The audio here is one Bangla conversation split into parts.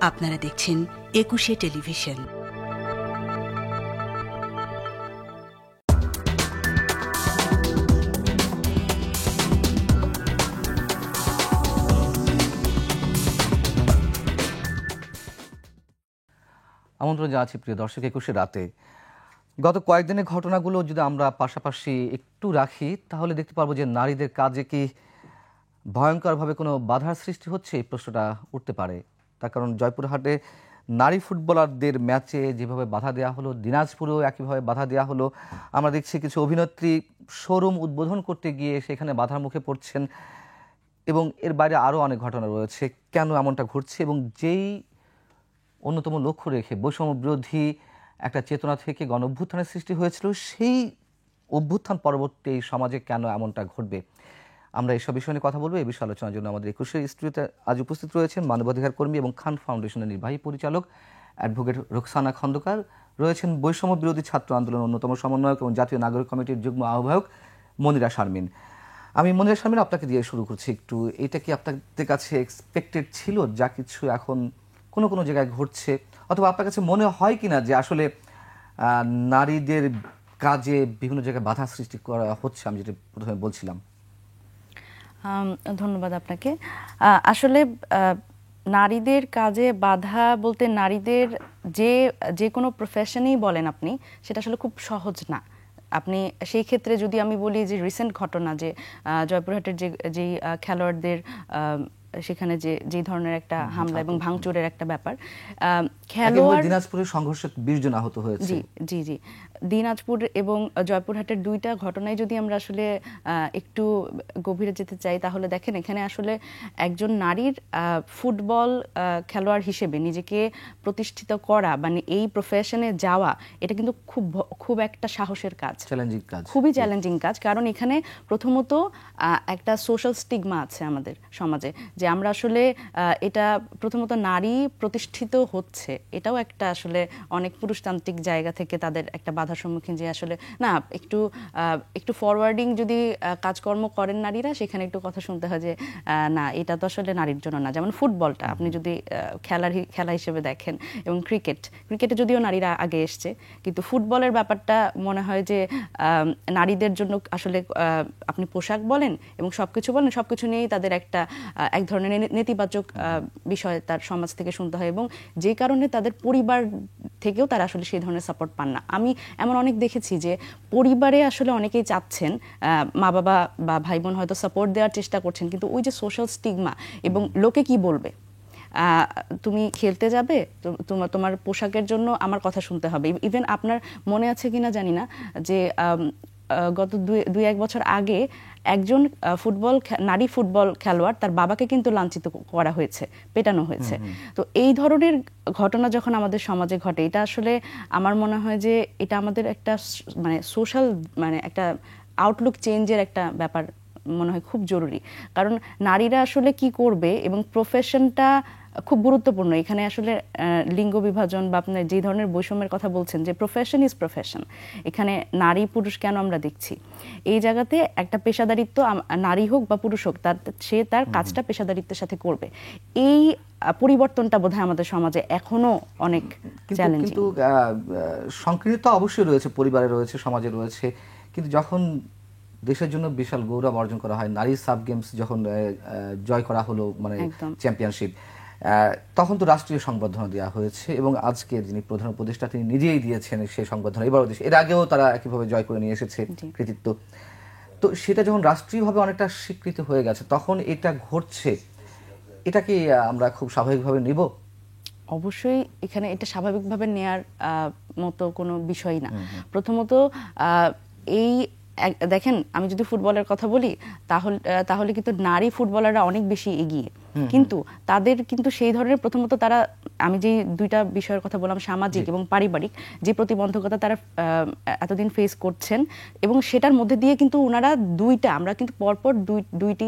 আপনারা দেখছেন একুশে টেলিভিশন। আমন্ত্রণ জানাচ্ছি প্রিয় দর্শক, 21 রাতে গত কয়েকদিনের ঘটনাগুলো যদি আমরা পাশাপাশি একটু রাখি তাহলে দেখতে পারবো যে নারীদের কাজে কি ভয়ঙ্করভাবে কোনো বাধার সৃষ্টি হচ্ছে, এই প্রশ্নটা উঠতে পারে। তার কারণ জয়পুরহাটে নারী ফুটবলারদের ম্যাচে যেভাবে বাধা দেওয়া হলো, দিনাজপুরেও একইভাবে বাধা দেওয়া হলো। আমরা দেখছি কিছু অভিনেত্রী শোরুম উদ্বোধন করতে গিয়ে সেখানে বাধার মুখে পড়ছেন, এবং এর বাইরে আরও অনেক ঘটনা রয়েছে। কেন এমনটা ঘটছে এবং যেই অন্যতম লক্ষ্য রেখে বৈষম্য বিরোধী একটা চেতনা থেকে গণ অভ্যুত্থানের সৃষ্টি হয়েছিল, সেই অভ্যুত্থান পরবর্তী এই সমাজে কেন এমনটা ঘটবে, আমরা এইসব বিষয় নিয়ে কথা বলবো। এই বিষয়ে আলোচনার জন্য আমাদের 21 স্টুডিওতে আজ উপস্থিত রয়েছেন মানবাধিকার কর্মী এবং খান ফাউন্ডেশনের নির্বাহী পরিচালক অ্যাডভোকেট রোকসানা খন্দকার, রয়েছেন বৈষম্য বিরোধী ছাত্র আন্দোলন অন্যতম সমন্বয়ক এবং জাতীয় নাগরিক কমিটির যুগ্ম আহ্বায়ক মনিরা শারমিন। আমি মনিরা শারমিন আপনাকে দিয়ে শুরু করছি। একটু এটা কি আপনাদের কাছে এক্সপেক্টেড ছিল যা কিছু এখন কোনো কোনো জায়গায় ঘটছে, অথবা আপনার কাছে মনে হয় কিনা যে আসলে নারীদের কাজে বিভিন্ন জায়গায় বাধা সৃষ্টি করা হচ্ছে? আমি যেটা প্রথমে বলছিলাম। ধন্যবাদ আপনাকে। আসলে নারীদের কাজে বাধা বলতে নারীদের যে কোনো প্রফেশনেই বলেন আপনি, সেটা আসলে খুব সহজ না। আপনি সেই ক্ষেত্রে যদি আমি বলি যে রিসেন্ট ঘটনা, যে জয়পুরহাটের যেই খেলোয়াড়দের সেখানে যে ধরনের একটা হামলা এবং ভাঙচুরের একটা ব্যাপার, খেলোয়াড় দিনাজপুরের সংঘর্ষে 20 জন আহত হয়েছে। জি জি, দিনাজপুর এবং জয়পুরহাটের দুইটা ঘটনায় যদি আমরা আসলে একটু গভীরে যেতে চাই, তাহলে দেখেন এখানে আসলে একজন নারীর ফুটবল খেলোয়াড় হিসেবে নিজেকে প্রতিষ্ঠিত করা, মানে এই প্রফেশনে যাওয়া, এটা কিন্তু খুব একটা সাহসের কাজ, চ্যালেঞ্জিং কাজ, খুবই চ্যালেঞ্জিং কাজ। কারণ এখানে প্রথমত একটা সোশ্যাল স্টিগমা আছে আমাদের সমাজে, যে আমরা আসলে এটা প্রথমত নারী প্রতিষ্ঠিত হচ্ছে, এটাও একটা আসলে অনেক পুরুষতান্ত্রিক জায়গা থেকে তাদের একটা বাধার সম্মুখীন, যে আসলে না একটু ফরওয়ার্ডিং যদি কাজকর্ম করেন নারীরা, সেখানে একটু কথা শুনতে হয় যে না, এটা তো আসলে নারীর জন্য না। যেমন ফুটবলটা আপনি যদি খেলা হিসেবে দেখেন, এবং ক্রিকেটে যদিও নারীরা আগে এসছে, কিন্তু ফুটবলের ব্যাপারটা মনে হয় যে নারীদের জন্য আসলে আপনি পোশাক বলেন এবং সবকিছু বলেন, সবকিছু নিয়েই তাদের এক ধরনের নেতিবাচক বিষয় তার সমাজ থেকে শুনতে হয়, এবং যে কারণে তাদের পরিবার থেকেও তারা আসলে সেই ধরনের সাপোর্ট পান না। আমি এমন অনেক দেখেছি যে পরিবারে আসলে অনেকেই চাচ্ছেন, মা বাবা বা ভাই বোন হয়তো সাপোর্ট দেওয়ার চেষ্টা করছেন, কিন্তু ওই যে সোশ্যাল স্টিগমা এবং লোকে কি বলবে, তুমি খেলতে যাবে, তোমার পোশাকের জন্য আমার কথা শুনতে হবে। ইভেন আপনার মনে আছে কিনা জানি না যে গত 2-1 বছর আগে একজন নারী ফুটবল খেলোয়াড়, তার বাবাকে কিন্তু লাঞ্ছিত করা হয়েছে, পেটানো হয়েছে। তো এই ধরনের ঘটনা যখন আমাদের সমাজে ঘটে, এটা আসলে আমার মনে হয় যে এটা আমাদের একটা মানে সোশ্যাল, মানে একটা আউটলুক চেঞ্জের একটা ব্যাপার মনে হয় খুব জরুরি। কারণ নারীরা আসলে কি করবে, এবং প্রফেশনটা খুব গুরুত্বপূর্ণ। এখানে আসলে লিঙ্গ বিভাজন বা আপনার যে ধরনের বৈষম্যের কথা বলছেন, যে প্রফেশন ইজ প্রফেশন, এখানে নারী পুরুষ কেন আমরা দেখছি, এই জায়গাতে একটা পেশাদারিত্ব, নারী হোক বা পুরুষ হোক, সে তার কাজটা পেশাদারিত্বের সাথে করবে। এই পরিবর্তনটা বোধহয় আমাদের সমাজে এখনো অনেক চ্যালেঞ্জিং। কিন্তু সংকীর্ণতা অবশ্যই রয়েছে, পরিবারে রয়েছে, সমাজে রয়েছে, কিন্তু যখন দেশের জন্য বিশাল গৌরব অর্জন করা হয়, নারী সাব গেমস যখন জয় করা হলো, মানে চ্যাম্পিয়নশিপ, তখন তো রাষ্ট্রীয় সংবর্ধনা দেওয়া হয়েছে, এবং আজকে যিনি প্রধান উপদেষ্টা তিনি নিজেই দিয়েছেন সেই সংবর্ধনা। এর আগেও তারা একইভাবে জয় করে নিয়ে এসেছে কৃতিত্ব। তো সেটা যখন রাষ্ট্রীয়ভাবে অনেকটা স্বীকৃত হয়ে গেছে, তখন এটা ঘটছে, এটা কি আমরা খুব স্বাভাবিকভাবে নিব? অবশ্যই এখানে এটা স্বাভাবিকভাবে নেয়ার মতো কোনো বিষয় না। প্রথমত এই দেখেন, আমি যদি ফুটবলের কথা বলি, তাহলে কিন্তু নারী ফুটবলাররা অনেক বেশি এগিয়ে, কিন্তু তাদের কিন্তু সেই ধরনের, প্রথমত তারা, আমি যে দুইটা বিষয়ের কথা বললাম, সামাজিক এবং পারিবারিক যে প্রতিবন্ধকতা তারা এতদিন ফেস করছেন, এবং সেটার মধ্যে দিয়ে কিন্তু ওনারা আমরা কিন্তু পরপর দুইটি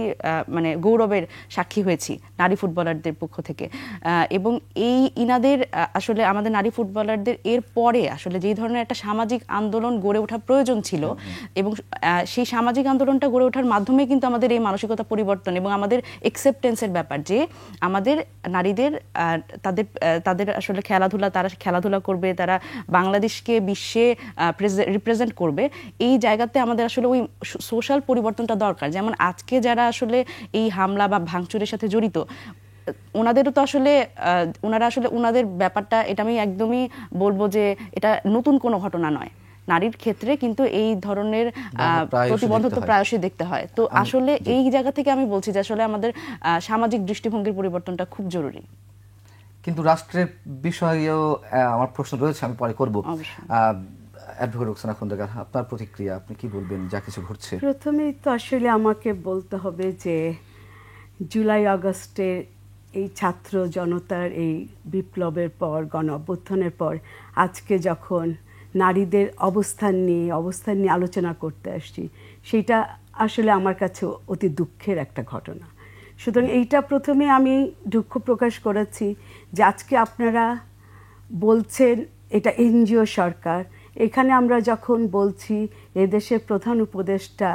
মানে গৌরবের সাক্ষী হয়েছি নারী ফুটবলারদের পক্ষ থেকে। এবং ইনাদের আসলে আমাদের নারী ফুটবলারদের এর পরে আসলে যেই ধরনের একটা সামাজিক আন্দোলন গড়ে ওঠা প্রয়োজন ছিল, এবং সেই সামাজিক আন্দোলনটা গড়ে ওঠার মাধ্যমে কিন্তু আমাদের এই মানসিকতা পরিবর্তন এবং আমাদের অ্যাকসেপ্টেন্সের ব্যাপার, যে আমাদের নারীদের তাদের তাদের আসলে তারা খেলাধুলা করবে, তারা বাংলাদেশকে বিশ্বে রিপ্রেজেন্ট করবে, এই জায়গাতে আমাদের আসলে ওই সোশ্যাল পরিবর্তনটা দরকার। যেমন আজকে যারা আসলে এই হামলা বা ভাঙচুরের সাথে জড়িত, ওনাদেরও তো আসলে ওনারা আসলে ওনাদের ব্যাপারটা, এটা আমি একদমই বলবো যে এটা নতুন কোনো ঘটনা নয়। নারীর ক্ষেত্রে কিন্তু এই ধরনের প্রতিবন্ধকতা প্রায়শই দেখতে হয়। তো আসলে এই জায়গা থেকে আমি বলছি যে আসলে আমাদের সামাজিক দৃষ্টিভঙ্গির পরিবর্তনটা খুব জরুরি। কিন্তু রাষ্ট্রের বিষয়েও আমার প্রশ্ন রয়েছে, আমি পরে করব। অ্যাডভোকেট রোকসানা খন্দকার, আপনার প্রতিক্রিয়া, আপনি কি বলবেন যা কিছু ঘটছে? প্রথমেই তো আসলে আমাকে বলতে হবে যে জুলাই আগস্টের এই ছাত্র জনতার এই বিপ্লবের পর, গণ অভ্যুত্থানের পর আজকে যখন নারীদের অবস্থান নিয়ে আলোচনা করতে আসছি, সেটা আসলে আমার কাছে অতি দুঃখের একটা ঘটনা। সুতরাং এইটা প্রথমে আমি দুঃখ প্রকাশ করেছি যে আজকে আপনারা বলছেন এটা এনজিও সরকার। এখানে আমরা যখন বলছি এদেশের প্রধান উপদেষ্টা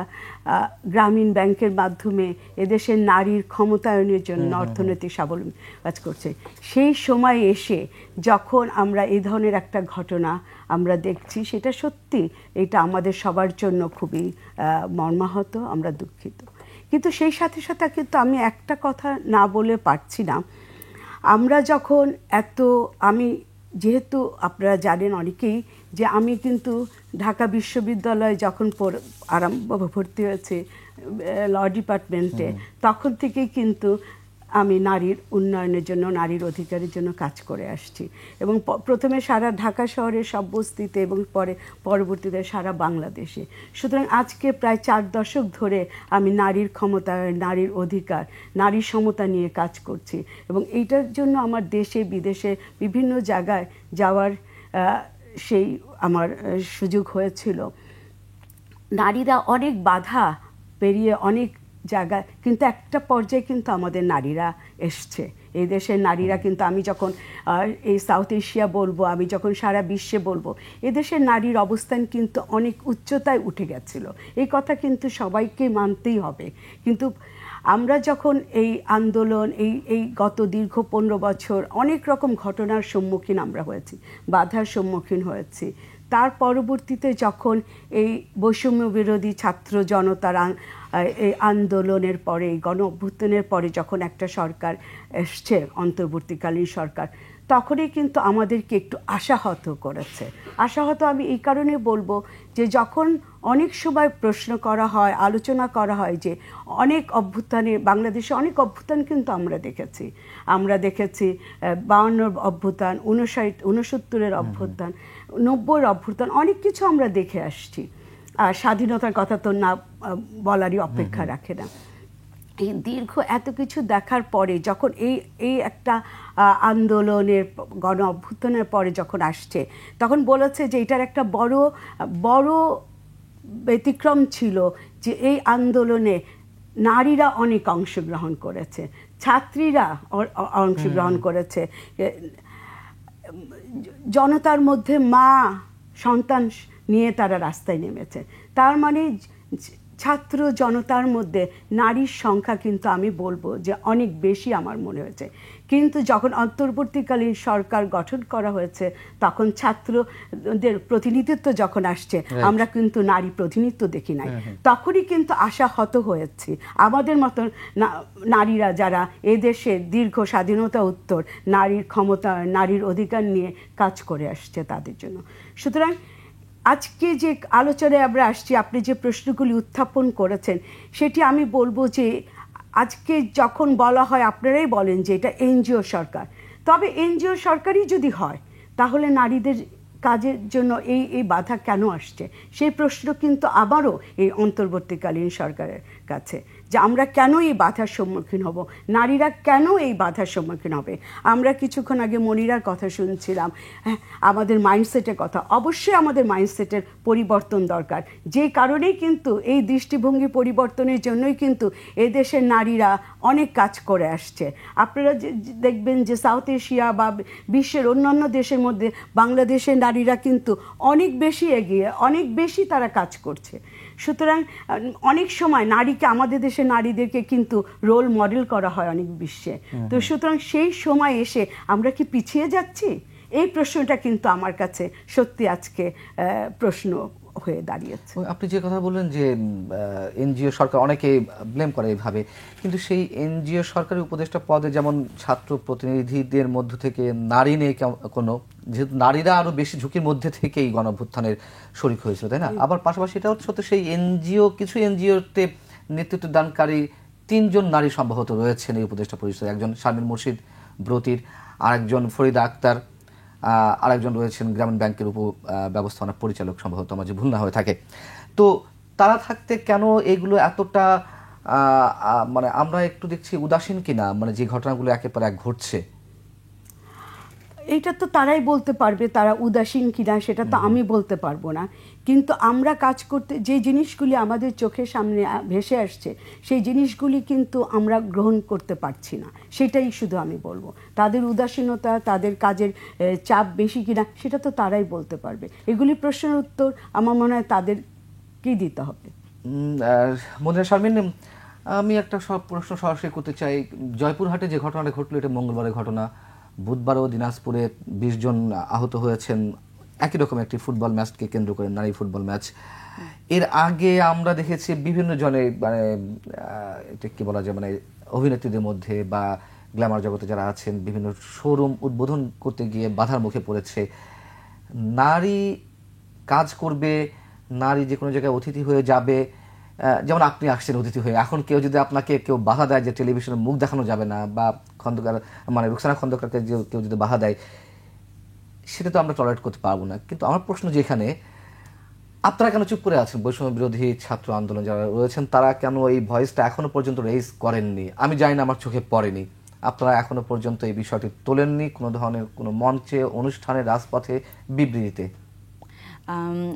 গ্রামীণ ব্যাংকের মাধ্যমে এদেশের নারীর ক্ষমতায়নের জন্য অর্থনৈতিক স্বাবলম্বী কাজ করছে, সেই সময় এসে যখন আমরা এই ধরনের একটা ঘটনা আমরা দেখছি, সেটা সত্যি এটা আমাদের সবার জন্য খুবই মর্মাহত, আমরা দুঃখিত। কিন্তু সেই সাথে সাথে কিন্তু আমি একটা কথা না বলে পারছি না। আমরা যখন আমি যেহেতু আপনারা জানেন অনেকেই যে আমি কিন্তু ঢাকা বিশ্ববিদ্যালয়ে যখন ভর্তি হয়েছে ল ডিপার্টমেন্টে, তখন থেকেই কিন্তু আমি নারীর উন্নয়নের জন্য, নারীর অধিকারের জন্য কাজ করে আসছি, এবং প্রথমে সারা ঢাকা শহরের সব বস্তিতে এবং পরবর্তীতে সারা বাংলাদেশে। সুতরাং আজকে প্রায় 4 দশক ধরে আমি নারীর ক্ষমতা, নারীর অধিকার, নারী সমতা নিয়ে কাজ করছি, এবং এইটার জন্য আমার দেশে বিদেশে বিভিন্ন জায়গায় যাওয়ার সেই আমার সুযোগ হয়েছিল। নারীরা অনেক বাধা পেরিয়ে অনেক জায়গায়, কিন্তু একটা পর্যায়ে কিন্তু আমাদের নারীরা এসছে। এই দেশের নারীরা কিন্তু, আমি যখন এই সাউথ এশিয়া বলবো, আমি যখন সারা বিশ্বে বলবো, এদেশের নারীর অবস্থান কিন্তু অনেক উচ্চতায় উঠে গেছিল। এই কথা কিন্তু সবাইকে মানতেই হবে। কিন্তু আমরা যখন এই আন্দোলন, এই গত দীর্ঘ 15 বছর অনেক রকম ঘটনার সম্মুখীন আমরা হয়েছি, বাধার সম্মুখীন হয়েছি, তার পরবর্তীতে যখন এই বৈষম্য বিরোধী ছাত্র জনতার এই আন্দোলনের পরে, গণ অভ্যুত্থানের পরে যখন একটা সরকার এসছে, অন্তর্বর্তীকালীন সরকার, তখনই কিন্তু আমাদেরকে একটু আশাহত করেছে। আশাহত আমি এই কারণে বলবো যে যখন অনেক সময় প্রশ্ন করা হয়, আলোচনা করা হয় যে অনেক অভ্যুত্থানে, বাংলাদেশে অনেক অভ্যুত্থান কিন্তু আমরা দেখেছি। 52 অভ্যুত্থান, 69 অভ্যুত্থান, 90 অভ্যুত্থান, অনেক কিছু আমরা দেখে আসছি। আর স্বাধীনতার কথা তো না বলারই অপেক্ষা রাখে না। এই দীর্ঘ এত কিছু দেখার পরে যখন এই একটা আন্দোলনের, গণ অভ্যুত্থানের পরে যখন আসছে, তখন বলেছে যে এটার একটা বড় ব্যতিক্রম ছিল যে এই আন্দোলনে নারীরা অনেক অংশগ্রহণ করেছে, ছাত্রীরা অংশগ্রহণ করেছে, জনতার মধ্যে মা সন্তান নিয়ে তারা রাস্তায় নেমেছে। তার মানে ছাত্র জনতার মধ্যে নারীর সংখ্যা কিন্তু আমি বলবো যে অনেক বেশি আমার মনে হয়েছে। কিন্তু যখন অন্তর্বর্তীকালীন সরকার গঠন করা হয়েছে, তখন ছাত্রদের প্রতিনিধিত্ব যখন আসছে, আমরা কিন্তু নারী প্রতিনিধিত্ব দেখি নাই। তখনই কিন্তু আশাহত হয়েছি আমাদের মতন নারীরা যারা এদেশে দীর্ঘ স্বাধীনতা উত্তর নারীর ক্ষমতা, নারীর অধিকার নিয়ে কাজ করে আসছে তাদের জন্য। সুতরাং আজকে যে আলোচনায় আমরা আসছি, আপনি যে প্রশ্নগুলি উত্থাপন করেছেন, সেটি আমি বলবো যে আজকে যখন বলা হয়, আপনারাই বলেন যে এটা এনজিও সরকার, তবে এনজিও সরকারই যদি হয়, তাহলে নারীদের কাজের জন্য এই বাধা কেন আসছে, সেই প্রশ্ন কিন্তু আবারও এই অন্তর্বর্তীকালীন সরকারের কাছে, যে আমরা কেন এই বাধার সম্মুখীন হব, নারীরা কেন এই বাধার সম্মুখীন হবে। আমরা কিছুক্ষণ আগে মনিরার কথা শুনছিলাম, আমাদের মাইন্ডসেটের কথা। অবশ্যই আমাদের মাইন্ডসেটের পরিবর্তন দরকার, যে কারণেই কিন্তু এই দৃষ্টিভঙ্গি পরিবর্তনের জন্যই কিন্তু এদেশের নারীরা অনেক কাজ করে আসছে। আপনারা দেখবেন যে সাউথ এশিয়া বা বিশ্বের অন্যান্য দেশের মধ্যে বাংলাদেশের নারীরা কিন্তু অনেক বেশি এগিয়ে, অনেক বেশি তারা কাজ করছে। সুতরাং অনেক সময় নারীকে, আমাদের দেশে নারীদেরকে কিন্তু রোল মডেল করা হয় অনেক বিশ্বে। তো সুতরাং সেই সময় এসে আমরা কি পিছিয়ে যাচ্ছি? এই প্রশ্নটা কিন্তু আমার কাছে সত্যি আজকে প্রশ্ন হয়ে দাঁড়িয়েছে। আপনি যে কথা বললেন যে এনজিও সরকার, অনেকে ব্লেম করে এইভাবে, কিন্তু সেই এনজিও সরকারের উপদেষ্টা পদে যেমন ছাত্র প্রতিনিধিদের মধ্য থেকে নারী নেই কোনো, যেহেতু নারীরা আরো বেশি ঝুঁকির মধ্যে থেকেই গণঅভ্যুত্থানের শরিক হয়েছিল, তাই না? আবার পাশাপাশি এটা হচ্ছে সেই এনজিও, কিছু এনজিওতে নেতৃত্ব দানকারী 3 জন নারী সম্ভবত রয়েছেন এই উপদেষ্টা পরিষদে। একজন শারমিন মুর্শিদ ব্রতির, আরেকজন ফরিদা আক্তার, আরেকজন রয়েছেন গ্রামীণ ব্যাংকের ব্যবস্থাপনা পরিচালক সম্ভবত, আমার যে ভুল না হয়ে থাকে। তো তারা থাকতে কেন এগুলো এতটা মানে আমরা একটু দেখছি উদাসীন কিনা, মানে যে ঘটনাগুলো একের পর এক ঘটছে? এইটা তো তারাই বলতে পারবে, তারা উদাসীন কিনা সেটা তো আমি বলতে পারবো না। কিন্তু আমরা কাজ করতে যে জিনিসগুলি আমাদের চোখের সামনে ভেসে আসছে, সেই জিনিসগুলি কিন্তু আমরা গ্রহণ করতে পারছি না, সেটাই শুধু আমি বলবো। তাদের উদাসীনতা, তাদের কাজের চাপ বেশি কিনা সেটা তো তারাই বলতে পারবে। এগুলি প্রশ্নের উত্তর আমার মনে হয় তাদেরকেই দিতে হবে। মনিরা শারমিন, আমি একটা প্রশ্ন সরাসরি করতে চাই। জয়পুরহাটে যে ঘটনাটা ঘটলো, এটা মঙ্গলবারের ঘটনা। বুধবারও দিনাজপুরে 20 জন আহত হয়েছেন একই রকম একটি ফুটবল ম্যাচকে কেন্দ্র করে, নারী ফুটবল ম্যাচ। এর আগে আমরা দেখেছি বিভিন্ন জনে, মানে এটা কি বলা যায়, মানে অভিনেত্রীদের মধ্যে বা গ্ল্যামার জগতে যারা আছেন, বিভিন্ন শোরুম উদ্বোধন করতে গিয়ে বাধার মুখে পড়েছে। নারী কাজ করবে, নারী যে কোনো জায়গায় অতিথি হয়ে যাবে, যেমন আপনি আসছেন অতিথি হয়ে, এখন কেউ যদি আপনাকে কেউ বাধা দেয় যে টেলিভিশনে মুখ দেখানো যাবে না, বা খন্দকার মানে রুকসানা খন্দকারকে কেউ যদি বাধা দেয়, সেটা তো আমরা টলারেট করতে পারবো না। কিন্তু আমার প্রশ্ন যেখানে, আপনারা কেন চুপ করে আছেন? বৈষম্য বিরোধী ছাত্র আন্দোলন যারা রয়েছেন তারা কেন এই ভয়েসটা এখনো পর্যন্ত রেইজ করেননি? আমি জানি না, আমার চোখে পড়েনি। আপনারা এখনো পর্যন্ত এই বিষয়টি তোলেননি কোনো ধরনের, কোনো মঞ্চে, অনুষ্ঠানে, রাজপথে, বিবৃতিতে?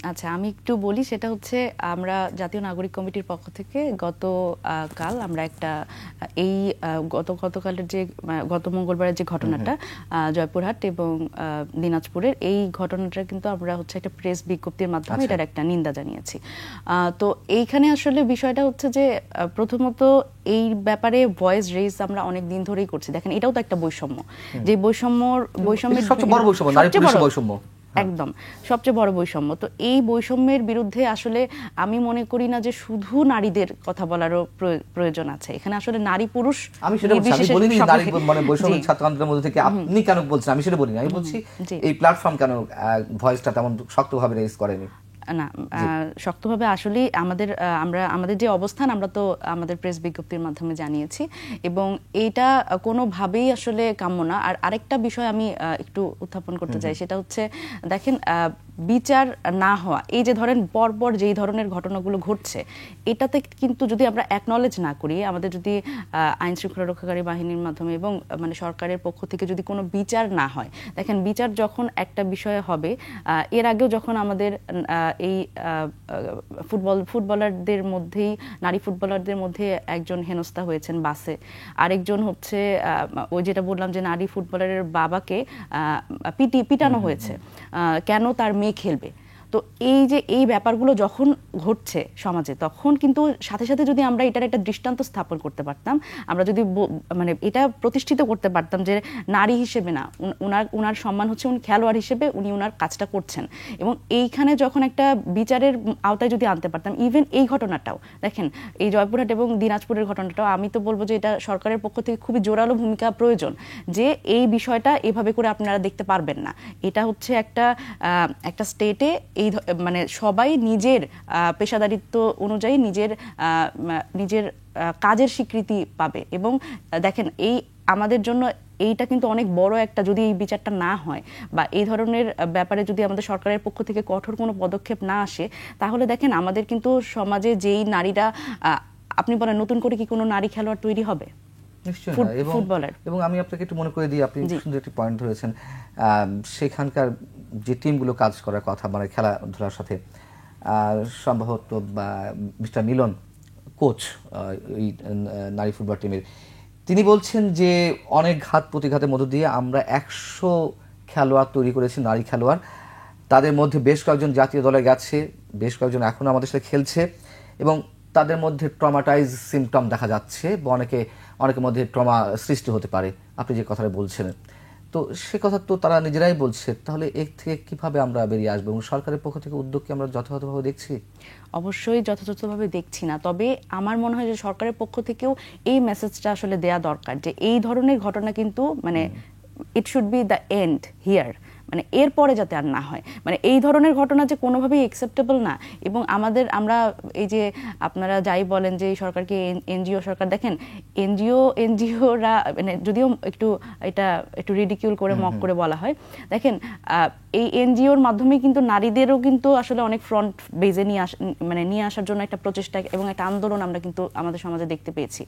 আচ্ছা, আমি একটু বলি। সেটা হচ্ছে, আমরা জাতীয় নাগরিক কমিটির পক্ষ থেকে গতকাল আমরা একটা গতকালের যে গত মঙ্গলবারের যে ঘটনাটা জয়পুরহাট এবং দিনাজপুরের, এই ঘটনাটা কিন্তু আমরা হচ্ছে একটা প্রেস বিজ্ঞপ্তির মাধ্যমে এটার একটা নিন্দা জানিয়েছি। তো এইখানে আসলে বিষয়টা হচ্ছে যে, প্রথমত এই ব্যাপারে ভয়েস রেইজ আমরা অনেক দিন ধরেই করছি। দেখেন, এটাও তো একটা বৈষম্য, যে বৈষম্যের সবচেয়ে বড় বৈষম্য, নারী পুরুষের বৈষম্য, একদম সবচেয়ে বড় বৈষম্য। তো এই বৈষম্যের বিরুদ্ধে আসলে আমি মনে করি না যে শুধু নারীদের কথা বলারও প্রয়োজন আছে। এখানে আসলে নারী পুরুষ, আমি সেটা বলিনি নারী মানে বৈষম্য ছাত্র আন্দোলনের মধ্যে থেকে আপনি কেন বলছেন, আমি সেটা বলিনি। আমি বলছি এই প্ল্যাটফর্ম কেন ভয়েসটা তেমন শক্তভাবে রেইজ করেনি? না, শক্তভাবে আসলে আমাদের যে অবস্থান, আমরা তো আমাদের প্রেস বিজ্ঞপ্তির মাধ্যমে জানিয়েছি, এবং এইটা কোনোভাবেই আসলে কাম্য না। আর আরেকটা বিষয় আমি একটু উত্থাপন করতে চাই, সেটা হচ্ছে, দেখেন, বিচার না হওয়া, এই যে ধরেন পরপর যেই ধরনের ঘটনাগুলো ঘটছে, এটাতে কিন্তু যদি আমরা অ্যাকনলেজ না করি, আমাদের যদি আইন শৃঙ্খলা রক্ষাকারী বাহিনীর মাধ্যমে এবং মানে সরকারের পক্ষ থেকে যদি কোনো বিচার না হয়, দেখেন, বিচার যখন একটা বিষয়ে হবে, এর আগেও যখন আমাদের এই ফুটবলারদের মধ্যেই, নারী ফুটবলারদের মধ্যে একজন হেনস্থা হয়েছেন বাসে, আরেকজন হচ্ছে ওই যেটা বললাম যে নারী ফুটবলারের বাবাকে পিটানো হয়েছে, কেন তার মেয়ে খেলবে। তো এই যে এই ব্যাপারগুলো যখন ঘটছে সমাজে, তখন কিন্তু সাথে সাথে যদি আমরা এটার একটা দৃষ্টান্ত স্থাপন করতে পারতাম, আমরা যদি মানে এটা প্রতিষ্ঠিত করতে পারতাম যে নারী হিসেবে না, উনার সম্মান হচ্ছে উনি খেলোয়াড় হিসেবে উনি উনার কাজটা করছেন, এবং এইখানে যখন একটা বিচারের আওতায় যদি আনতে পারতাম, ইভেন এই ঘটনাটাও দেখেন, এই জয়পুরহাট এবং দিনাজপুরের ঘটনাটাও, আমি তো বলবো যে এটা সরকারের পক্ষ থেকে খুবই জোরালো ভূমিকা প্রয়োজন, যে এই বিষয়টা এভাবে করে আপনারা দেখতে পারবেন না। এটা হচ্ছে একটা স্টেটে এই মানে সবাই নিজের পেশাদারিত্ব অনুযায়ী নিজের কাজের স্বীকৃতি পাবে। এবং দেখেন, এই আমাদের জন্য এইটা কিন্তু অনেক বড় একটা, যদি এই বিচারটা না হয় বা এই ধরনের ব্যাপারে যদি আমাদের সরকারের পক্ষ থেকে কঠোর কোনো পদক্ষেপ না আসে, তাহলে দেখেন আমাদের কিন্তু সমাজে যেই নারীরা, আপনি বলেন নতুন করে কি কোনো নারী খেলোয়াড় তৈরি হবে? এবং আমি আপনাকে একটু মনে করে দিই, আপনি সুন্দর একটি পয়েন্ট ধরেছেন। সেখানকার যে টিমগুলো কাজ করার কথা, মানে খেলাধুলার সাথে, সম্ভবত মিস্টার মিলন, কোচ এই নারী ফুটবল টিমের, তিনি বলছেন যে অনেক ঘাত প্রতিঘাতের মধ্য দিয়ে আমরা 100 খেলোয়াড় তৈরি করেছি, নারী খেলোয়াড়। তাদের মধ্যে বেশ কয়েকজন জাতীয় দলে গেছে, বেশ কয়েকজন এখনো আমাদের সাথে খেলছে। এবং তাদের মধ্যে ট্রমাটাইজ সিমটম দেখা যাচ্ছে বা অনেকের মধ্যে ট্রমা সৃষ্টি হতে পারে, আপনি যে কথাটা বলছেন। তো সে কথা তো তারা নিজেরাই বলছে, তাহলে এর থেকে কিভাবে আমরা বেরিয়ে আসবো এবং সরকারের পক্ষ থেকে উদ্যোগ কি আমরা যথাযথভাবে দেখছি? অবশ্যই যথাযথভাবে দেখছি না, তবে আমার মনে হয় যে সরকারের পক্ষ থেকেও এই মেসেজটা আসলে দেয়া দরকার যে এই ধরনের ঘটনা কিন্তু মানে it should be the end here, মানে এরপরে যাতে আর না হয়, মানে এই ধরনের ঘটনা যে কোনোভাবেই অ্যাকসেপ্টেবল না। এবং আমরা এই যে আপনারা যাই বলেন যে এই সরকারকে এনজিও সরকার, দেখেন এনজিওরা মানে যদিও একটু রিডিকিউল করে মক করে বলা হয়, দেখেন এই এনজিওর মাধ্যমে কিন্তু নারীদেরও কিন্তু আসলে অনেক ফ্রন্ট বেজে নিয়ে আসার জন্য একটা প্রচেষ্টা এবং একটা আন্দোলন আমরা কিন্তু আমাদের সমাজে দেখতে পেয়েছি।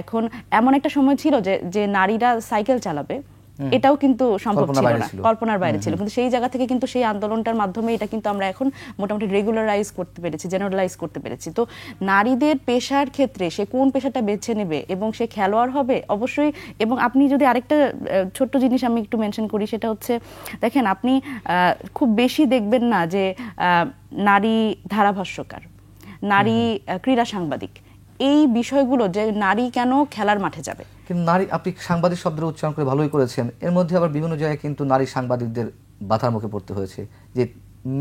এখন এমন একটা সময় ছিল যে নারীরা সাইকেল চালাবে, এটাও কিন্তু সম্ভব ছিল না, কল্পনার বাইরে ছিল, কিন্তু সেই জায়গা থেকে কিন্তু সেই আন্দোলনটার মাধ্যমে এটা কিন্তু আমরা এখন মোটামুটি রেগুলারাইজ করতে পেরেছি, জেনারেলাইজ করতে পেরেছি। তো নারীদের পেশার ক্ষেত্রে সে কোন পেশাটা বেছে নেবে এবং সে খেলোয়াড় হবে অবশ্যই। এবং আপনি যদি আরেকটা ছোট্ট জিনিস আমি একটু মেনশন করি, সেটা হচ্ছে দেখেন আপনি খুব বেশি দেখবেন না যে নারী ধারাভাষ্যকার, নারী ক্রীড়া সাংবাদিক, এই বিষয়গুলো যে নারী কেন খেলার মাঠে যাবে। কিন্তু নারী, আপনি সাংবাদিক শব্দের উচ্চারণ করে ভালোই করেছেন, এর মধ্যে আবার বিভিন্ন জায়গায় কিন্তু নারী সাংবাদিকদের বাধার মুখে পড়তে হয়েছে যে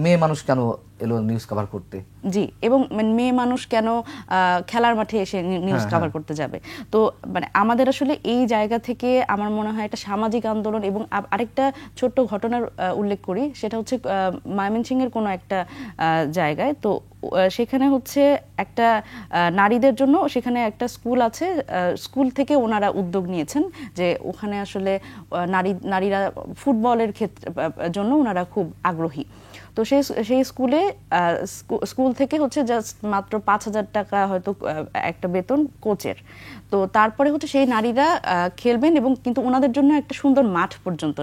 মেয়ে মানুষ কেন এলো নিউজ কভার করতে। জি, এবং মেয়ে মানুষ কেন খেলার মাঠে এসে নিউজ কভার করতে যাবে। তো মানে আমাদের আসলে এই জায়গা থেকে আমার মনে হয় একটা সামাজিক আন্দোলন। এবং আরেকটা ছোট্ট ঘটনার উল্লেখ করি, সেটা হচ্ছে ময়মনসিংহের কোনো একটা জায়গায়, তো সেখানে হচ্ছে একটা নারীদের জন্য সেখানে একটা স্কুল আছে, স্কুল থেকে ওনারা উদ্যোগ নিয়েছেন যে ওখানে আসলে নারীরা ফুটবলের জন্য ওনারা খুব আগ্রহী। তো সেই স্কুল থেকে হচ্ছে জাস্ট মাত্র 5,000 টাকা হয়তো একটা বেতন কোচের। তো তারপরে হচ্ছে সেই নারীরা খেলবেন এবং কিন্তু ওনাদের জন্য একটা সুন্দর মাঠ পর্যন্ত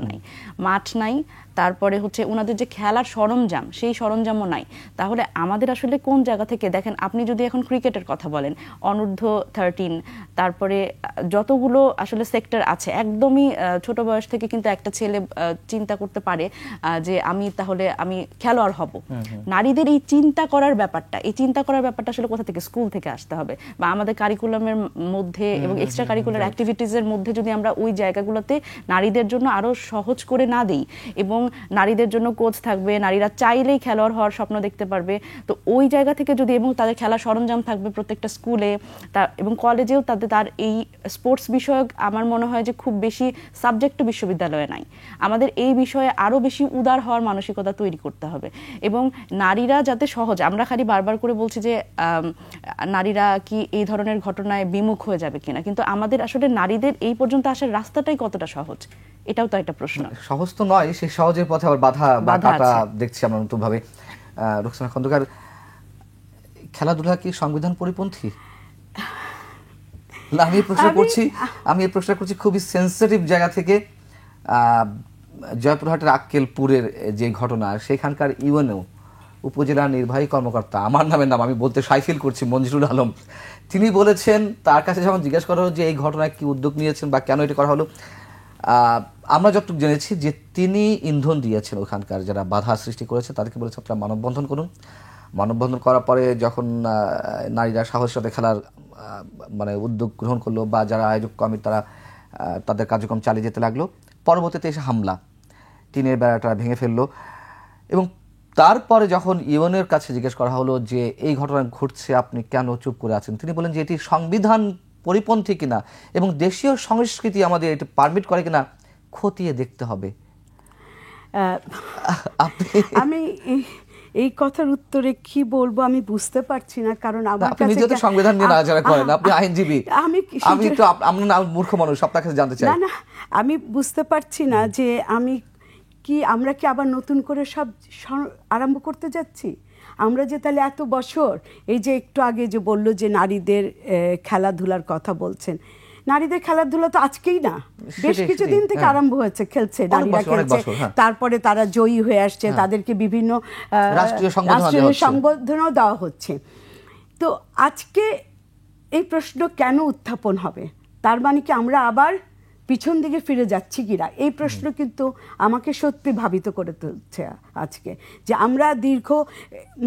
মাঠ নাই, তারপরে হচ্ছে ওনাদের যে খেলার সরঞ্জাম সেই সরঞ্জামও নাই। তাহলে আমাদের আসলে কোন জায়গা থেকে, দেখেন আপনি যদি এখন ক্রিকেটের কথা বলেন, অনূর্ধ্ব 13, তারপরে যতগুলো আসলে সেক্টর আছে, একদমই ছোট বয়স থেকে কিন্তু একটা ছেলে চিন্তা করতে পারে যে আমি খেলোয়াড় হব। নারীদের এই চিন্তা করার ব্যাপারটা আসলে কোথা থেকে? স্কুল থেকে আসতে হবে, বা আমাদের কারিকুলামের মধ্যে এবং এক্সট্রা কারিকুলার অ্যাক্টিভিটিজের মধ্যে যদি আমরা ওই জায়গাগুলোতে নারীদের জন্য আরো সহজ করে না দিই, এবং নারীদের জন্য কোচ থাকবে, নারীরা চাইলেই খেলোয়াড় হওয়ার স্বপ্ন দেখতে পারবে, তো ওই জায়গা থেকে যদি, এবং তাদের খেলার সরঞ্জাম থাকবে প্রত্যেকটা স্কুলে এবং কলেজেও তার এই স্পোর্টস বিষয়ক আমার মনে হয় যে খুব বেশি সাবজেক্ট বিশ্ববিদ্যালয়ে নাই। আমাদের এই বিষয়ে আরো বেশি উদার হওয়ার মানসিকতা তৈরি করতে হবে। এবং নারীরা যাতে সহজ, আমরা খালি বারবার করে বলছি যে নারীরা কি এই ধরনের ঘটনায় বিমুখ হয়ে যাবে কিনা, কিন্তু আমাদের আসলে নারীদের এই পর্যন্ত আসার রাস্তাটাই কতটা সহজ, এটাও তো একটা প্রশ্ন। সহজ তো নয়, সেই সহজের পথে আবার বাধা কাটা দেখছি আমরা নতুন ভাবে। রুকসানা খন্দকার, খেলাধুলা কি সংবিধান পরিপন্থী? আমি এই প্রশ্ন করছি খুবই সেন্সিটিভ জায়গা থেকে। জয়পুরহাটের আক্কেলপুরের যে ঘটনা, সেখানকার ইউএনও উপজেলা নির্বাহী কর্মকর্তা, আমার নাম আমি বলতে শাই ফিল করছি, মঞ্জুরুল আলম, তিনি বলেছেন, তার কাছে যখন জিজ্ঞাসা করা হলো যে এই ঘটনায় কি উদ্যোগ নিয়েছেন বা কেন এটা করা হলো, আমরা যতটুকু জেনেছি যে তিনি ইন্ধন দিয়েছেন ওখানকার যারা বাধা সৃষ্টি করেছে তাদেরকে বলেছে আপনারা মানববন্ধন করুন। মানববন্ধন করার পরে যখন নারীরা সাহসের সাথে খেলার মানে উদ্যোগ গ্রহণ করলো বা যারা আয়োজক কমিটি তারা তাদের কার্যক্রম চালিয়ে যেতে লাগলো, পরবর্তীতে এসে হামলা, টিনের বেড়াটা ভেঙে ফেললো। এবং তারপরে যখন ইউএনের কাছে জিজ্ঞেস করা হলো যে এই ঘটনা ঘটছে আপনি কেন চুপ করে আছেন, তিনি বলেন যে এটি সংবিধান পরিপন্থী কিনা এবং দেশীয় সংস্কৃতি আমাদের এটি পারমিট করে কিনা খতিয়ে দেখতে হবে। আমি এই কথার উত্তরে কি বলবো আমি বুঝতে পারছি না, কারণ আমার কাছে নিজে তো সংবিধান নিয়ে নাড়াচাড়া করেন, আপনি আইনজীবী, আমি তো আমরা মূর্খ মানুষ, আপনার কাছে জানতে চাই। না, আমি বুঝতে পারছি না যে আমরা কি আবার নতুন করে সব আরম্ভ করতে যাচ্ছি? আমরা যে তাহলে এত বছর, এই যে একটু আগে যে বললো যে নারীদের খেলাধুলার কথা বলছেন, নারীদের খেলাধুলা তো আজকেই না, বেশ কিছুদিন থেকে আরম্ভ হয়েছে, খেলছে নারীরা, খেলছে, তারপরে তারা জয়ী হয়ে আসছে, তাদেরকে বিভিন্ন রাষ্ট্রীয় সংবর্ধনাও দেওয়া হচ্ছে। তো আজকে এই প্রশ্ন কেন উত্থাপন হবে? তার মানে কি আমরা আবার পিছন দিকে ফিরে যাচ্ছি কিনা, এই প্রশ্ন কিন্তু আমাকে সত্যি ভাবিত করে তুলছে আজকে। যে আমরা দীর্ঘ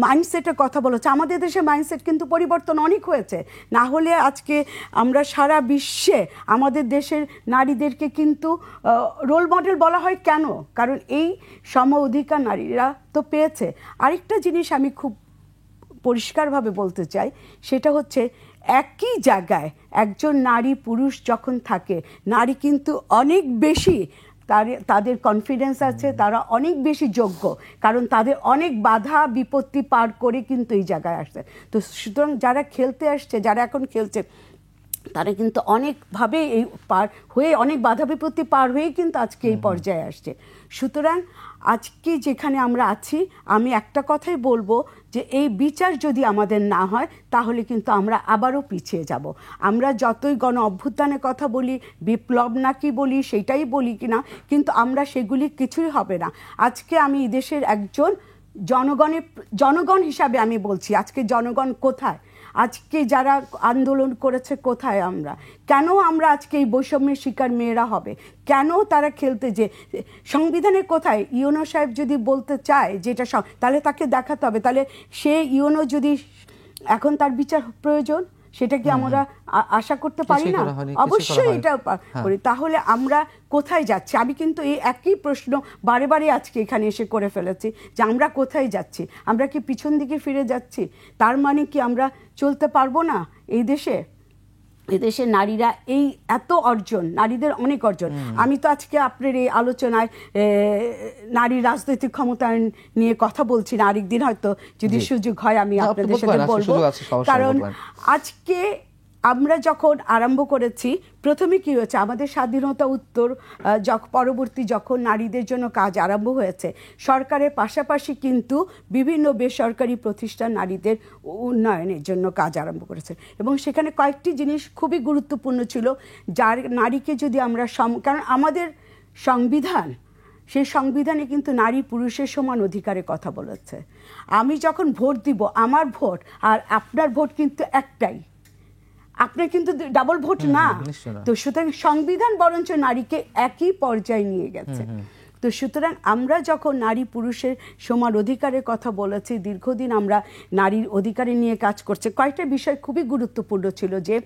মাইন্ডসেটের কথা বলেছে, আমাদের দেশে মাইন্ডসেট কিন্তু পরিবর্তন অনেক হয়েছে, না হলে আজকে আমরা সারা বিশ্বে আমাদের দেশের নারীদেরকে কিন্তু রোল মডেল বলা হয়। কেন? কারণ এই সম অধিকার নারীরা তো পেয়েছে। আরেকটা জিনিস আমি খুব পরিষ্কারভাবে বলতে চাই, সেটা হচ্ছে একই জায়গায় একজন নারী পুরুষ যখন থাকে, নারী কিন্তু অনেক বেশি তাদের কনফিডেন্স আছে, তারা অনেক বেশি যোগ্য, কারণ তাদের অনেক বাধা বিপত্তি পার করে কিন্তু এই জায়গায় আসছে। তো সুতরাং যারা খেলতে আসছে, যারা এখন খেলছে, তারা কিন্তু অনেকভাবে এই পার হয়ে, অনেক বাধা বিপত্তি পার হয়ে কিন্তু আজকে এই পর্যায়ে আসছে। সুতরাং আজকে যেখানে আমরা আছি, আমি একটা কথাই বলবো যে এই বিচার যদি আমাদের না হয়, তাহলে কিন্তু আমরা আবারও পিছিয়ে যাব। আমরা যতই গণ অভ্যুত্থানের কথা বলি, বিপ্লব নাকি বলি, সেটাই বলি কিনা, কিন্তু আমরা সেগুলি কিছুই হবে না। আজকে আমি দেশের একজন জনগণ হিসাবে আমি বলছি, আজকে জনগণ কোথায়? আজকে যারা আন্দোলন করেছে কোথায়? আমরা কেন আমরা আজকে এই বৈষম্যের শিকার মেয়েরা হবে? কেন তারা খেলতে? যে সংবিধানের কোথায়? ইউনো সাহেব যদি বলতে চায় যেটা, তাহলে তাকে দেখাতে হবে। তাহলে সে ইউনো যদি এখন তার বিচার প্রয়োজন, সেটা কি আমরা আশা করতে পারি না? অবশ্যই এটা করি। তাহলে আমরা কোথায় যাচ্ছি? আমি কিন্তু এই একই প্রশ্ন বারে বারে আজকে এখানে এসে করে ফেলেছি, যে আমরা কোথায় যাচ্ছি? আমরা কি পিছন দিকে ফিরে যাচ্ছি? তার মানে কি আমরা চলতে পারবো না এই দেশে? এদেশে নারীরা এই এত অর্জন, নারীদের অনেক অর্জন। আমি তো আজকে আপনার এই আলোচনায় নারী রাজনৈতিক ক্ষমতায়ন নিয়ে কথা বলছি না, আরেকদিন হয়তো যদি সুযোগ হয় আমি আপনাদের সাথে বলবো। কারণ আজকে আমরা যখন আরম্ভ করেছি, প্রথমে কি হয়েছে, আমাদের স্বাধীনতা উত্তর পরবর্তী যখন নারীদের জন্য কাজ আরম্ভ হয়েছে, সরকারের পাশাপাশি কিন্তু বিভিন্ন বেসরকারি প্রতিষ্ঠান নারীদের উন্নয়নের জন্য কাজ আরম্ভ করেছে, এবং সেখানে কয়েকটি জিনিস খুবই গুরুত্বপূর্ণ ছিল, যার নারীকে যদি আমরা কারণ আমাদের সংবিধান, সেই সংবিধানে কিন্তু নারী পুরুষের সমান অধিকারের কথা বলেছে। আমি যখন ভোট দিব, আমার ভোট আর আপনার ভোট কিন্তু একটাই, আপনার কিন্তু ডাবল ভোট না। তো সুতরাং সংবিধান বরঞ্চ নারীকে একই পর্যায়ে নিয়ে গেছে। তো সুতরাং আমরা যখন নারী পুরুষের সমান অধিকারের কথা বলেছি, দীর্ঘদিন আমরা নারীর অধিকারে নিয়ে কাজ করছে, কয়েকটা বিষয় খুবই গুরুত্বপূর্ণ ছিল। যে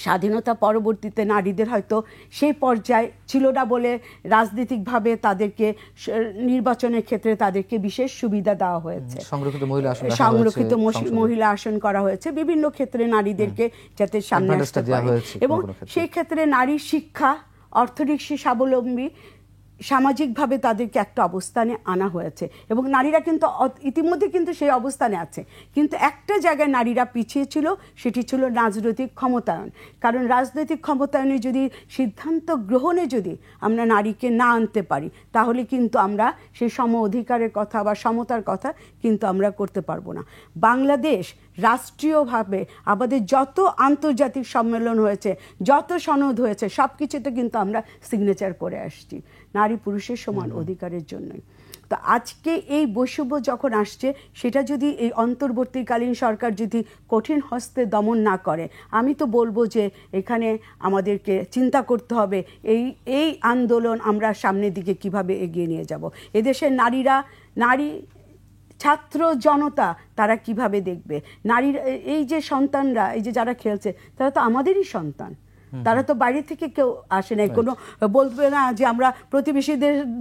স্বাধীনতা পরবর্তীতে নারীদের হয়তো সেই পর্যায়ে ছিল না বলে রাজনৈতিকভাবে তাদেরকে নির্বাচনের ক্ষেত্রে তাদেরকে বিশেষ সুবিধা দেওয়া হয়েছে, সংরক্ষিত মহিলা আসন করা হয়েছে, বিভিন্ন ক্ষেত্রে নারীদেরকে যাতে সামনে আসতে পারে। এবং সেই ক্ষেত্রে নারীর শিক্ষা, অর্থনৈতিক স্বাবলম্বী, সামাজিকভাবে তাদেরকে একটা অবস্থানে আনা হয়েছে, এবং নারীরা কিন্তু ইতিমধ্যে কিন্তু সেই অবস্থানে আছে। কিন্তু একটা জায়গায় নারীরা পিছিয়ে ছিল, সেটি ছিল রাজনৈতিক ক্ষমতায়ন। কারণ রাজনৈতিক ক্ষমতায়নে যদি সিদ্ধান্ত গ্রহণে যদি আমরা নারীকে না আনতে পারি, তাহলে কিন্তু আমরা সেই সম অধিকারের কথা বা সমতার কথা কিন্তু আমরা করতে পারবো না। বাংলাদেশ রাষ্ট্রীয়ভাবে আমাদের যত আন্তর্জাতিক সম্মেলন হয়েছে, যত সনদ হয়েছে, সব কিছুতে কিন্তু আমরা সিগনেচার করে আসছি নারী পুরুষের সমান অধিকারের জন্যই। তো আজকে এই বৈষম্য যখন আসছে, সেটা যদি এই অন্তর্বর্তীকালীন সরকার যদি কঠিন হস্তে দমন না করে, আমি তো বলবো যে এখানে আমাদেরকে চিন্তা করতে হবে এই আন্দোলন আমরা সামনের দিকে কিভাবে এগিয়ে নিয়ে যাব। এদেশের নারী ছাত্র জনতা তারা কিভাবে দেখবে? নারীর এই যে সন্তানরা, এই যে যারা খেলছে, তারা তো আমাদেরই সন্তান, তারা তো বাইরে থেকে কেউ আসে নাই। কোনো বলবে না যে আমরা প্রতিবেশী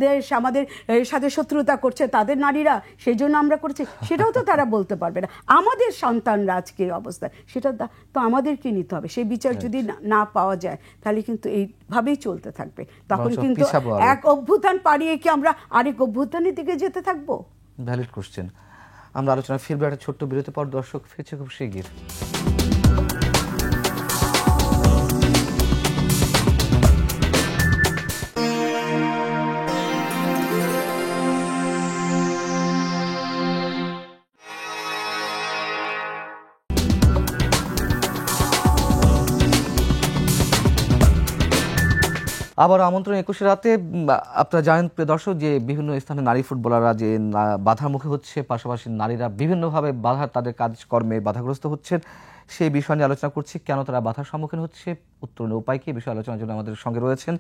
দেশ আমাদের সাথে শত্রুতা করছে, তাদের নারীরা সেই জন্য আমরা করছি, সেটাও তো তারা বলতে পারবে না। আমাদের সন্তানরা আজকে এই অবস্থায়, সেটা তো আমাদেরকে নিতে হবে। সেই বিচার যদি না পাওয়া যায়, তাহলে কিন্তু এইভাবেই চলতে থাকবে। তখন কিন্তু এক অভ্যুত্থান পাড়িয়ে কি আমরা আরেক অভ্যুত্থানের দিকে যেতে থাকবো? Valid question. আমরা আলোচনা ফিরবো একটা ছোট্ট বিরতি পর। দর্শক ফিরছে খুব শিগগির। আবার আমন্ত্রণ ২১ রাতে। আপনারা জানেন প্রিয় দর্শক যে বিভিন্ন স্থানে নারী ফুটবলাররা যে বাধার মুখে হচ্ছে, পাশাপাশি নারীরা বিভিন্নভাবে তাদের কাজকর্মে বাধাগ্রস্ত হচ্ছেন। সেই বিষয় নিয়ে আলোচনা করছি। কেন তারা বাধার সম্মুখীন হচ্ছে, উত্তরণের উপায় কি, বিষয়ে আলোচনার জন্য আমাদের সঙ্গে রয়েছেন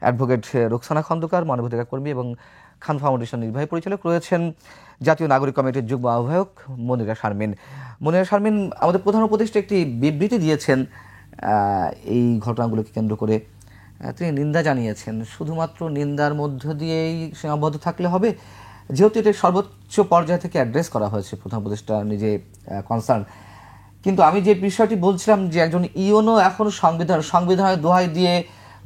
অ্যাডভোকেট রোকসানা খন্দকার, মানবাধিকার কর্মী এবং খান ফাউন্ডেশন নির্বাহী পরিচালক, রয়েছেন জাতীয় নাগরিক কমিটির যুগ্ম আহ্বায়ক মনিরা শারমিন। মনিরা শারমিন, আমাদের প্রধান উপদেষ্টা একটি বিবৃতি দিয়েছেন এই ঘটনাগুলোকে কেন্দ্র করে। তিনি নিন্দা জানিয়েছেন। শুধুমাত্র নিন্দার মধ্য দিয়েই সীমাবদ্ধ থাকলে হবে? যেহেতু এটা সর্বোচ্চ পর্যায় থেকে অ্যাড্রেস করা হয়েছে, প্রধান উপদেষ্টা নিজে কনসার্ন। কিন্তু আমি যে বিষয়টি বলছিলাম যে একজন ইউনো এখন সংবিধানের দোহাই দিয়ে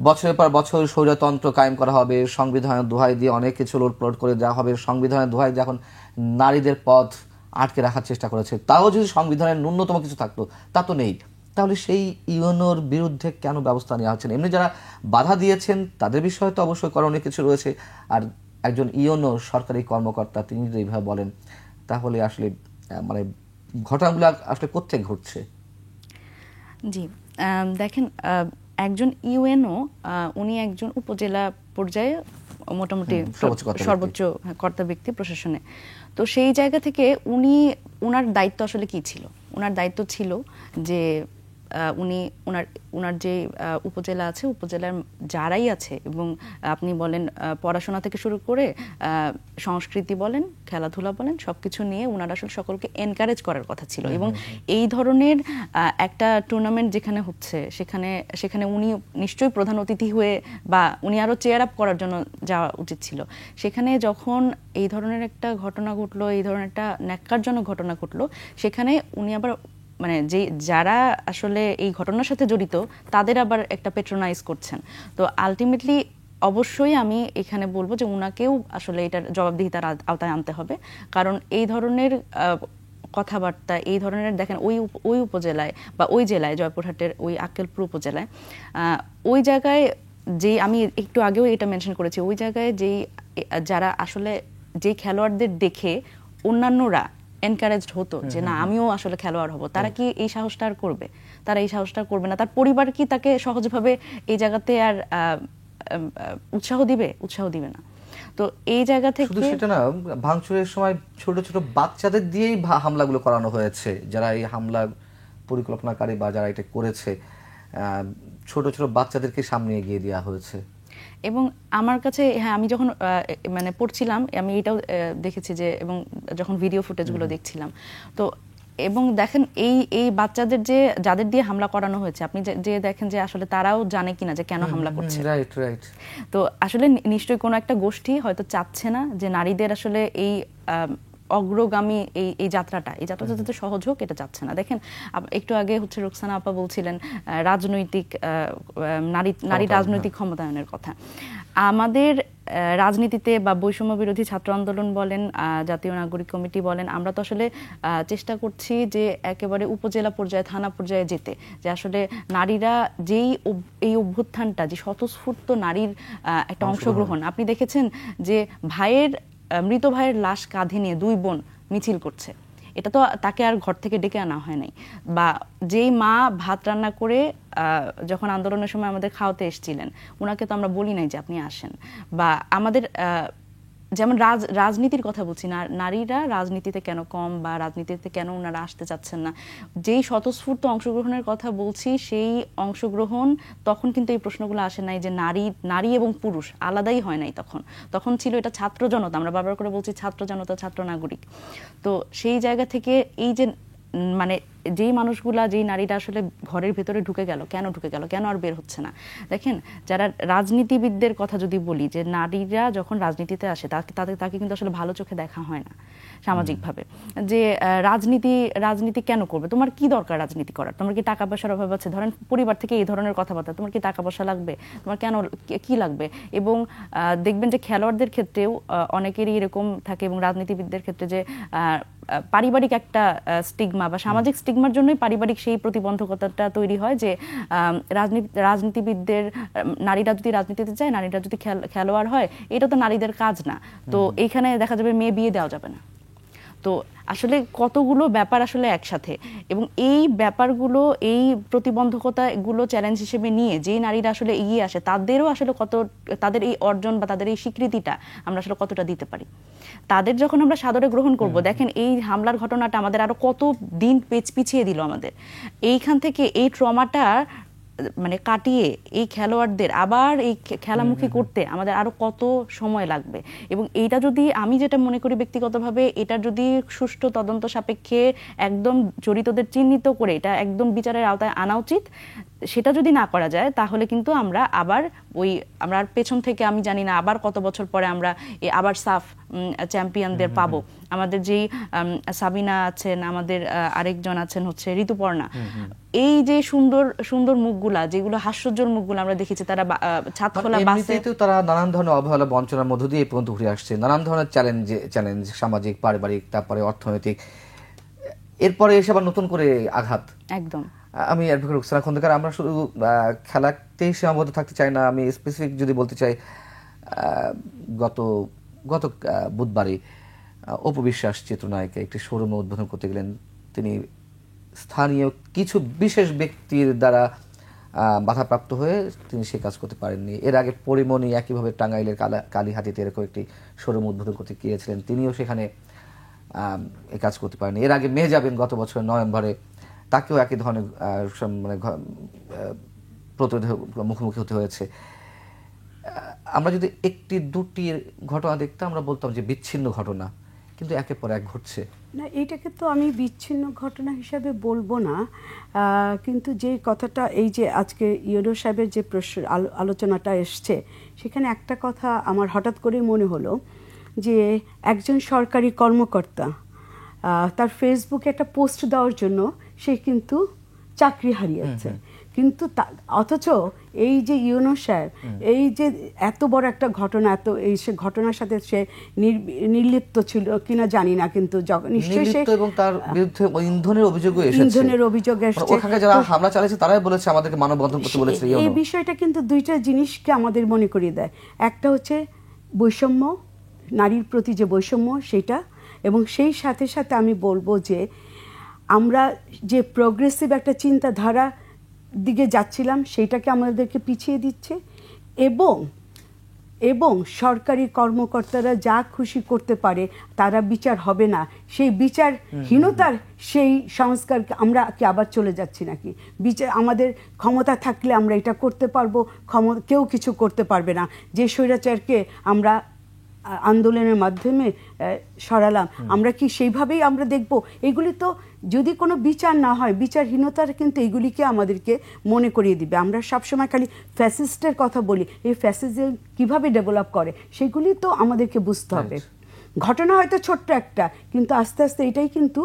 বছরের পর বছর স্বৈরতন্ত্র কায়েম করা হবে, সংবিধানের দোহাই দিয়ে অনেক কিছু লোটপ্লট করে দেওয়া হবে, সংবিধানের দোহাই দিয়ে এখন নারীদের পথ আটকে রাখার চেষ্টা করেছে। তাও যদি সংবিধানের ন্যূনতম কিছু থাকতো, তা তো নেই। তাহলে সেই ইউনোর বিরুদ্ধে কেন ব্যবস্থা নেওয়া হচ্ছে না? এমনি যারা বাধা দিয়েছেন তাদের বিষয়ে তো অবশ্যই করণীয় কিছু রয়েছে। আর একজন ইউনো সরকারি কর্মকর্তা, তিনি যদি এইভাবে বলেন, তাহলে আসলে মানে ঘটনাগুলো আসলে কোত্থেকে ঘটছে? জি, দেখেন, একজন ইউএনও উনি একজন উপজেলা পর্যায়ে মোটামুটি সর্বোচ্চ কর্তা ব্যক্তি প্রশাসনে। তো সেই জায়গা থেকে উনার দায়িত্ব আসলে কি ছিল? উনার দায়িত্ব ছিল যে উনি উনার যে উপজেলা আছে, উপজেলার যারাই আছে, এবং আপনি বলেন পড়াশোনা থেকে শুরু করে সংস্কৃতি বলেন, খেলাধুলা বলেন, সবকিছু নিয়ে উনার আসলে সকলকে এনকারেজ করার কথা ছিল। এবং এই ধরনের একটা টুর্নামেন্ট যেখানে হচ্ছে, সেখানে উনি নিশ্চয়ই প্রধান অতিথি হয়ে, বা উনি আরো চেয়ার আপ করার জন্য যাওয়া উচিত ছিল। সেখানে যখন এই ধরনের একটা ঘটনা ঘটলো, এই ধরনের একটা ন্যাক্কারজনক ঘটনা ঘটলো, সেখানে উনি আবার মানে যারা আসলে এই ঘটনার সাথে জড়িত তাদের আবার একটা পেট্রোনাইজ করছেন। তো আলটিমেটলি অবশ্যই আমি এখানে বলবো যে উনাকেও আসলে এটার জবাবদিহিতার আওতায় আনতে হবে। কারণ এই ধরনের কথাবার্তা, এই ধরনের, দেখেন ওই উপজেলায় বা ওই জেলায়, জয়পুরহাটের ওই আক্কেলপুর উপজেলায়, ওই জায়গায় আমি একটু আগেও এটা মেনশন করেছি, ওই জায়গায় যারা আসলে যে খেলোয়াড়দের দেখে অন্যান্যরা এনকারেজড হতো যে না আমিও আসলে খেলোয়াড় হব, তারা কি এই সাহসটা আর করবে? তারা এই সাহসটা করবে না। তার পরিবার কি তাকে সহজভাবে এই জায়গাতে আর উৎসাহ দিবে না। তো এই জায়গা থেকে শুধু সেটা না, ভাঙচুরের সময় ছোট ছোট বাচ্চাদের দিয়েই হামলাগুলো করানো হয়েছে। যারা এই হামলা পরিকল্পনাকারী বা যারা এটা করেছে, ছোট ছোট বাচ্চাদেরকে সামনে এগিয়ে দেওয়া হয়েছে। এবং আমার কাছে, হ্যাঁ, আমি যখন মানে পড়ছিলাম, আমি এটাও দেখেছি যে, এবং যখন ভিডিও ফুটেজগুলো দেখছিলাম, তো এবং দেখেন এই বাচ্চাদের যাদের দিয়ে হামলা করানো হয়েছে, আপনি যে দেখেন যে আসলে তারাও জানে কিনা যে কেন হামলা করছে। রাইট। তো আসলে নিশ্চয়ই কোনো একটা গোষ্ঠী হয়তো চাচ্ছে না যে নারীদের আসলে এই অগ্রগামী এই যাত্রাটা যাতে সহজ হোক, এটা চাচ্ছে না। দেখেন, একটু আগে রোকসানা আপা বলছিলেন রাজনৈতিক নারী রাজনৈতিক ক্ষমতায়নের কথা। আমাদের রাজনীতিতে বা বৈষম্য বিরোধী ছাত্র আন্দোলন বলেন, জাতীয় নাগরিক কমিটি বলেন, আমরা তো আসলে চেষ্টা করছি যে একেবারে উপজেলা পর্যায়ে, থানা পর্যায়ে যেতে, যে আসলে নারীরা এই অভ্যুত্থানটা, যে স্বতঃস্ফূর্ত নারীর একটা অংশগ্রহণ, আপনি দেখেছেন যে মৃত ভাইয়ের লাশ কাঁধে নিয়ে দুই বোন মিছিল করছে। এটা তো তাকে আর ঘর থেকে ডেকে আনা হয় নাই। বা যেই মা ভাত রান্না করে যখন আন্দোলনের সময় আমাদের খাওয়াতে এসেছিলেন, ওনাকে তো আমরা বলি নাই যে আপনি আসেন। বা আমাদের যেমন রাজনীতির কথা বলছি না, নারীরা রাজনীতিতে কেন কম, বা রাজনীতিতে কেন ওনারা আসতে চাচ্ছেন না, যেই স্বতঃস্ফূর্ত অংশগ্রহণের কথা বলছি, সেই অংশগ্রহণ তখন কিন্তু এই প্রশ্নগুলো আসে নাই যে নারী এবং পুরুষ আলাদাই হয় নাই। তখন ছিল এটা ছাত্র জনতা, আমরা বারবার করে বলছি ছাত্র জনতা, ছাত্র নাগরিক। তো সেই জায়গা থেকে এই যে মানে যেই মানুষগুলা, যেই নারীরা আসলে ঘরের ভেতরে ঢুকে গেল, কেন আর বের হচ্ছে না? দেখেন, যারা রাজনীতিবিদদের কথা যদি বলি, যে নারীরা যখন রাজনীতিতে আসে তাকে কিন্তু আসলে ভালো চোখে দেখা হয় না সামাজিকভাবে। যে রাজনীতি কেন করবে? তোমার কি দরকার রাজনীতি করার? তোমার কি টাকা পয়সার অভাব আছে? ধরেন পরিবার থেকে এই ধরনের কথাবার্তা, তোমার কি টাকা পয়সা লাগবে? তোমার কেন কি লাগবে? এবং দেখবেন যে খেলোয়াড়দের ক্ষেত্রেও অনেকেরই এরকম থাকে, এবং রাজনীতিবিদদের ক্ষেত্রে যে পারিবারিক একটা স্টিগমা বা সামাজিক স্টিগমার জন্যই পারিবারিক সেই প্রতিবন্ধকতাটা তৈরি হয় যে রাজনীতিবিদদের, নারীরা যদি রাজনীতিতে যায়, নারীরা যদি খেলোয়াড় হয়, এটা তো নারীদের কাজ না। তো এইখানে দেখা যাবে মেয়ে বিয়ে দেওয়া যাবে না। তো আসলে কতগুলো ব্যাপার আসলে একসাথে, এবং এই ব্যাপারগুলো, এই প্রতিবন্ধকতাগুলো চ্যালেঞ্জ হিসেবে নিয়ে যেই নারীরা আসলে এগিয়ে আসে, তাদেরও আসলে তাদের এই অর্জন বা তাদের এই স্বীকৃতিটা আমরা আসলে কতটা দিতে পারি। তাদের যখন আমরা সাদরে গ্রহণ করব, দেখেন এই হামলার ঘটনাটা আমাদের আরো কত দিন পিছিয়ে দিল আমাদের। এইখান থেকে এই ট্রমাটা মানে কাটিয়ে এই খেলোয়াড়দের আবার এই খেলামুখী করতে আমাদের আরো কত সময় লাগবে। এবং এইটা যদি, আমি যেটা মনে করি ব্যক্তিগতভাবে, এটা যদি সুষ্ঠু তদন্ত সাপেক্ষে একদম জড়িতদের চিহ্নিত করে এটা একদম বিচারের আওতায় আনা উচিত। সেটা যদি না করা যায় তাহলে কিন্তু আমরা আবার আমরা পেছন থেকে আমি জানি না আবার কত বছর পরে আমরা আবার সাফ চ্যাম্পিয়নদের পাবো। আমাদের যেই সাবিনা আছেন, আমাদের আরেকজন আছেন হচ্ছে ঋতুপর্ণা, এই যে সুন্দর সুন্দর মুখগুলা, যেগুলো হাস্যজ্জ্বল মুখগুলো আমরা দেখেছি, তারা ছাদখোলা বাসে তারা নানান ধরনের অবহেলা বঞ্চনার মধ্য দিয়ে এই পর্যন্ত উঠে আসছে, নানান ধরনের চ্যালেঞ্জ সামাজিক, পারিবারিক, তারপরে অর্থনৈতিক, এরপরে এসে আবার নতুন করে আঘাত। একদম। আমি অ্যাডভোকেট রুকসানা খন্দকার, আমরা শুধু খেলাতেই সীমাবদ্ধ থাকতে চাই না, আমি স্পেসিফিক যদি বলতে চাই, গত বুধবারই অপু বিশ্বাস চিত্রনায়িকা একটি শোরুম উদ্বোধন করতে গেলেন। তিনি স্থানীয় কিছু বিশেষ ব্যক্তির দ্বারা বাধাপ্রাপ্ত হয়ে তিনি সে কাজ করতে পারেননি। এর আগে পরিমণি একইভাবে টাঙ্গাইলের কালীহাতিতে এরকম একটি শোরুম উদ্বোধন করতে গিয়েছিলেন, তিনিও সেখানে এই কাজ করতে পারেননি। এর আগে মেহজাবিন গত বছরের নভেম্বরে, তাকেও একই ধরনের মানে প্রতিরোধের মুখোমুখি হতে হয়েছে। আমরা যদি একটি দুটি ঘটনা দেখতাম আমরা বলতাম যে বিচ্ছিন্ন ঘটনা, কিন্তু একের পর এক ঘটছে। না, এটাকে তো আমি বিচ্ছিন্ন ঘটনা হিসাবে বলবো না, কিন্তু যে কথাটা, এই যে আজকে ইউনুস সাহেবের যে আলোচনাটা এসছে, সেখানে একটা কথা আমার হঠাৎ করেই মনে হলো যে একজন সরকারি কর্মকর্তা তার ফেসবুকে একটা পোস্ট দেওয়ার জন্য সে কিন্তু চাকরি হারিয়েছে, কিন্তু অথচ এই যে ইউনুস সাহেব, এই যে এত বড় একটা ঘটনা, সে ঘটনার সাথে সে নির্লিপ্ত ছিল কিনা জানি না, কিন্তু নিশ্চয়ই সে, এবং তার বিরুদ্ধে ইন্ধনের অভিযোগ এসেছে। ওখানে যারা হামলা চালিয়েছে তারাই বলেছে আমাদেরকে মানববন্ধন করতে বলেছে। এই বিষয়টা কিন্তু দুইটা জিনিসকে আমাদের মনে করিয়ে দেয়। একটা হচ্ছে বৈষম্য, নারীর প্রতি যে বৈষম্য সেটা, এবং সেই সাথে সাথে আমি বলবো যে আমরা যে প্রোগ্রেসিভ একটা চিন্তাধারা দিকে যাচ্ছিলাম সেইটাকে আমাদেরকে পিছিয়ে দিচ্ছে, এবং সরকারি কর্মকর্তারা যা খুশি করতে পারে, তারা বিচার হবে না, সেই বিচারহীনতার সেই সংস্কার আমরা কি আবার চলে যাচ্ছি নাকি? বিচার, আমাদের ক্ষমতা থাকলে আমরা এটা করতে পারবো, কেউ কিছু করতে পারবে না। যে স্বৈরাচারকে আমরা আন্দোলনের মাধ্যমে সরালাম, আমরা কি সেইভাবেই আমরা দেখব? এগুলি তো যদি কোনো বিচার না হয়, বিচারহীনতার কিন্তু এগুলিকে আমাদেরকে মনে করিয়ে দিবে। আমরা সবসময় খালি ফ্যাসিস্টের কথা বলি, এই ফ্যাসিজম কিভাবে ডেভেলপ করে সেগুলি তো আমাদেরকে বুঝতে হবে। ঘটনা হয়তো ছোট্ট একটা, কিন্তু আস্তে আস্তে এটাই কিন্তু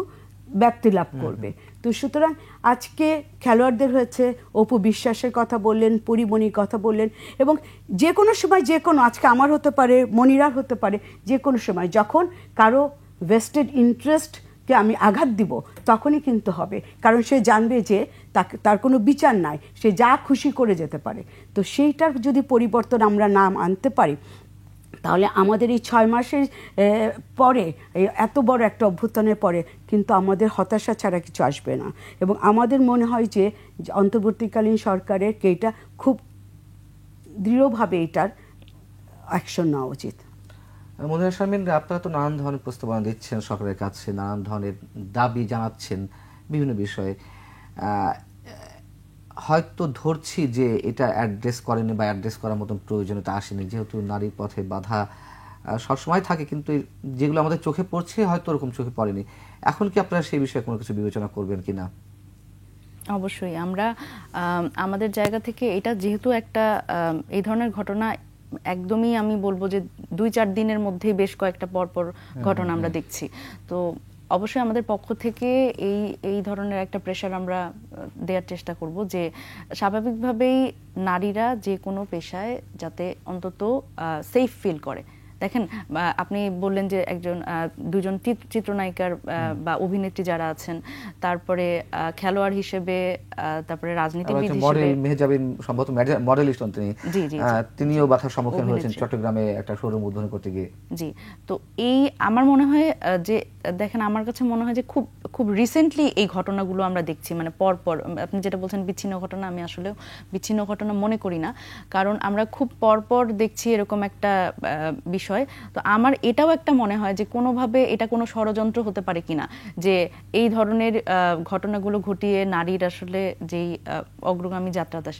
ব্যাপ্তি লাভ করবে। তো সুতরাং আজকে খেলোয়াড়দের হয়েছে, অপু বিশ্বাসের কথা বললেন, পরিমণির কথা বললেন, এবং যে কোনো সময় আজকে আমার হতে পারে, মনিরার হতে পারে, যে কোনো সময় যখন কারো ভেস্টেড ইন্টারেস্টকে আমি আঘাত দিব তখনই কিন্তু হবে, কারণ সে জানবে যে তার কোনো বিচার নাই, সে যা খুশি করে যেতে পারে। তো সেইটার যদি পরিবর্তন আমরা না আনতে পারি, তাহলে আমাদের এই 6 মাসের পরে, এত বড় একটা অভ্যুত্থানের পরে কিন্তু আমাদের হতাশা ছাড়া কিছু আসবে না। এবং আমাদের মনে হয় যে অন্তর্বর্তীকালীন সরকারের এটা খুব দৃঢ়ভাবে এটার অ্যাকশন নেওয়া উচিত। মনিরা শারমিন, আপনারা তো নানান ধরনের প্রস্তাবনা দিচ্ছেন সরকারের কাছে, নানান ধরনের দাবি জানাচ্ছেন বিভিন্ন বিষয়ে, হয়তো ধরছি যে এটা অ্যাড্রেস করেনি বা অ্যাড্রেস করার মতন প্রয়োজনীয়তা আসেনি, যেহেতু নারীর পথে বাধা সবসময় থাকে, কিন্তু যেগুলো আমাদের চোখে পড়ছে হয়তো ওরকম চোখে পড়েনি। এখন কি আপনারা সেই বিষয়ে কোনো কিছু বিবেচনা করবেন কিনা? অবশ্যই আমরা আমাদের জায়গা থেকে, এটা যেহেতু একটা এই ধরনের ঘটনা একদমই আমি বলবো যে 2-4 দিনের মধ্যেই বেশ কয়েকটা পরপর ঘটনা আমরা দেখছি, তো অবশ্যই আমাদের পক্ষ থেকে এই ধরনের একটা প্রেশার আমরা দেওয়ার চেষ্টা করব যে স্বাভাবিকভাবেই নারীরা যে কোনো পেশায় যাতে অন্তত সেফ ফিল করে, দেখেন আপনি বললেন যে একজন দুজন চিত্রনায়িকার বা অভিনেত্রী যারা আছেন, তারপরে খেলোয়াড় হিসেবে, তারপরে রাজনীতিবিদ হিসেবে, মডেল মেহজাবিন সম্ভবত মডেলিস্ট তিনি, জি জি, তিনিও বাধার সম্মুখীন হয়েছেন চট্টগ্রামে একটা শোরুম উদ্বোধন করতে গিয়ে। জি, তো এই আমার মনে হয় যে দেখেন আমার কাছে মনে হয় যে খুব খুব রিসেন্টলি এই ঘটনাগুলো আমরা দেখছি, মানে পরপর। আপনি যেটা বলছেন বিচ্ছিন্ন ঘটনা, আমি আসলেও বিচ্ছিন্ন ঘটনা মনে করি না, কারণ আমরা খুব পরপর দেখছি এরকম একটা বিষয়। তো আমার এটাও একটা মনে হয় যে কোনোভাবে এটা কোনো ষড়যন্ত্র হতে পারে কিনা, যে এই ধরনের ঘটনাগুলো ঘটিয়ে নারীর আসলে যেই অগ্রগামী যাত্রাটা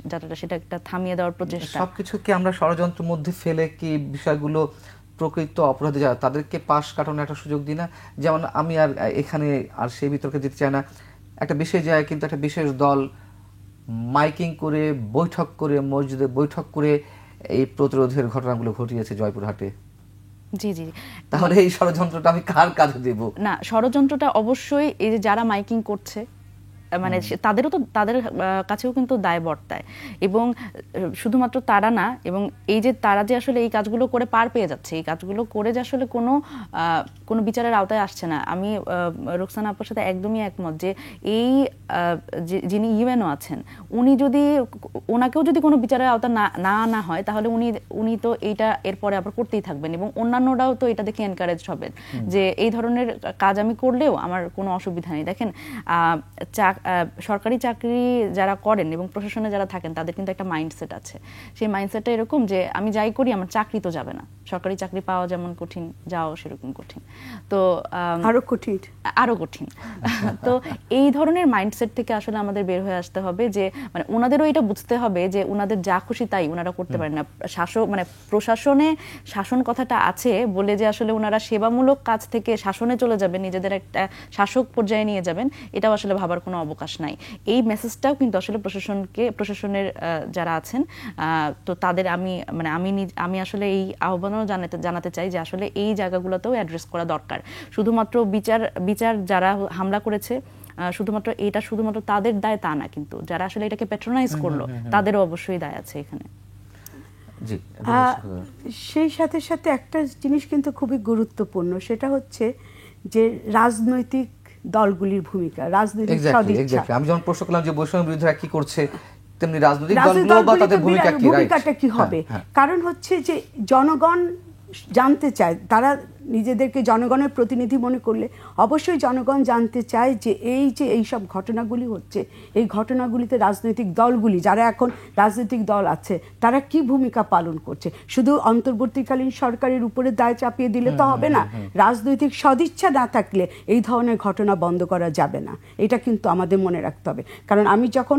সেটা একটা থামিয়ে দেওয়ার প্রচেষ্টা। সবকিছুকে আমরা ষড়যন্ত্রের মধ্যে ফেলে কি বিষয়গুলো প্রকৃত অপরাধী যারা তাদেরকে পাশ কাটানোর একটা সুযোগ দিই না? যেমন আমি আর এখানে আর সেই বিতর্কে যেতে চাই না, একটা বিশেষ জায়গায় কিন্তু একটা বিশেষ দল মাইকিং করে বৈঠক করে মসজিদে বৈঠক করে এই প্রতিরোধের ঘটনাগুলো ঘটিয়েছে জয়পুরহাটে। জি জি, তাহলে এই ষড়যন্ত্রটা আমি কার কাজে দেব? না, ষড়যন্ত্রটা অবশ্যই এই যে যারা মাইকিং করছে, মানে তাদেরও তো, তাদের কাছেও কিন্তু দায় বর্তায়। এবং শুধুমাত্র তারা না, এবং এই যে তারা যে আসলে এই কাজগুলো করে পার পেয়ে যাচ্ছে, এই কাজগুলো করে যে আসলে কোনো বিচারের আওতায় আসছে না। আমি রোকসানা আপুর সাথে একদমই একমত যে এই যিনি ইউএনও আছেন, উনি যদি, ওনাকেও যদি কোনো বিচারের আওতা না আনা হয়, তাহলে উনি তো এইটা এরপরে আবার করতেই থাকবেন, এবং অন্যান্যরাও তো এটা দেখে এনকারেজ হবেন যে এই ধরনের কাজ আমি করলেও আমার কোনো অসুবিধা নেই। দেখেন সরকারি চাকরি যারা করেন এবং প্রশাসনে যারা থাকেন, তাদের কিন্তু একটা মাইন্ডসেট আছে। সেই মাইন্ডসেটটা এরকম যে আমি যাই করি আমার চাকরি তো যাবে না। সরকারি চাকরি পাওয়া যেমন কঠিন, যাও সেরকম কঠিন, তো আরো কঠিন। তো এই ধরনের মাইন্ডসেট থেকে আসলে আমাদের বের হয়ে আসতে হবে, যে মানে ওনাদেরও এটা বুঝতে হবে যে ওনাদের যা খুশি তাই ওনারা করতে পারেন না। মানে প্রশাসনে শাসন কথাটা আছে বলে যে আসলে ওনারা সেবামূলক কাজ থেকে শাসনে চলে যাবেন, নিজেদের একটা শাসক পর্যায়ে নিয়ে যাবেন, এটাও আসলে ভাবার কোনো অবকাশ নাই। এই মেসেজটাও কিন্তু আসলে প্রশাসনের যারা আছেন, তো তাদের আমি আসলে এই আহ্বানও জানাতে চাই যে আসলে এই জায়গাগুলোতেও অ্যাড্রেস করা দরকার। শুধুমাত্র বিচার যারা হামলা করেছে, শুধুমাত্র তাদের দায় তা না, কিন্তু যারা আসলে এটাকে প্যাট্রোনাইজ করলো তাদেরও অবশ্যই দায় আছে এখানে। সেই সাথে সাথে একটা জিনিস কিন্তু খুবই গুরুত্বপূর্ণ, সেটা হচ্ছে যে রাজনৈতিক দলগুলির ভূমিকা, রাজনৈতিক সদিচ্ছা। আমি যেমন প্রশ্ন করলাম যে বৈষম্য বিরোধীরা কি করছে, তেমনি রাজনৈতিক দলগুলো বা তাদের ভূমিকাটা কি হবে। কারণ হচ্ছে যে জনগণ জানতে চায়, তারা নিজেদেরকে জনগণের প্রতিনিধি মনে করলে অবশ্যই জনগণ জানতে চায় যে এই সব ঘটনাগুলি হচ্ছে, এই ঘটনাগুলিতে রাজনৈতিক দলগুলি, যারা এখন রাজনৈতিক দল আছে, তারা কি ভূমিকা পালন করছে। শুধু অন্তর্বর্তীকালীন সরকারের উপরে দায় চাপিয়ে দিলে তো হবে না। রাজনৈতিক সদিচ্ছা না থাকলে এই ধরনের ঘটনা বন্ধ করা যাবে না, এটা কিন্তু আমাদের মনে রাখতে হবে। কারণ আমি যখন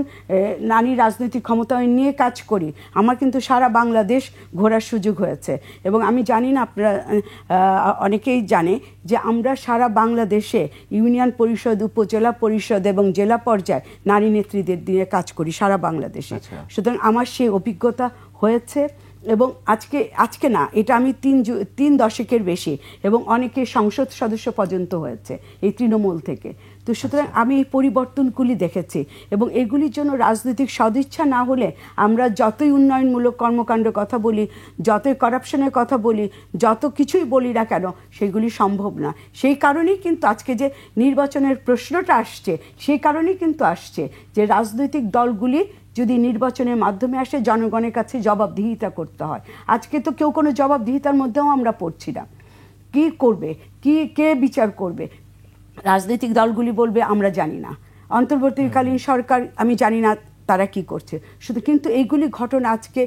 নারী রাজনৈতিক ক্ষমতায়ন নিয়ে কাজ করি, আমার কিন্তু সারা বাংলাদেশ ঘোরার সুযোগ হয়েছে, এবং আমি জানি না আপনারা অনেকেই জানে যে আমরা সারা বাংলাদেশে ইউনিয়ন পরিষদ, উপজেলা পরিষদ এবং জেলা পর্যায়ে নারী নেত্রীদের দিয়ে কাজ করি সারা বাংলাদেশে। সুতরাং আমার সেই অভিজ্ঞতা হয়েছে, এবং আজকে না, এটা আমি 3 দশকের বেশি, এবং অনেকে সংসদ সদস্য পর্যন্ত হয়েছে এই তৃণমূল থেকে। তো সুতরাং আমি এই পরিবর্তনগুলি দেখেছি, এবং এগুলির জন্য রাজনৈতিক সদিচ্ছা না হলে আমরা যতই উন্নয়নমূলক কর্মকাণ্ডের কথা বলি, যতই করাপশনের কথা বলি, যত কিছুই বলি না কেন, সেগুলি সম্ভব না। সেই কারণেই কিন্তু আজকে যে নির্বাচনের প্রশ্নটা আসছে, সেই কারণেই কিন্তু আসছে যে রাজনৈতিক দলগুলি যদি নির্বাচনের মাধ্যমে আসে, জনগণের কাছে জবাবদিহিতা করতে হয়। আজকে তো কেউ কোনো জবাবদিহিতার মধ্যেও আমরা পড়ছি না। কি করবে, কে বিচার করবে? রাজনৈতিক দলগুলি বলবে আমরা জানি না, অন্তর্বর্তীকালীন সরকার আমি জানি না তারা কি করছে। শুধু কিন্তু এইগুলি ঘটনা, আজকে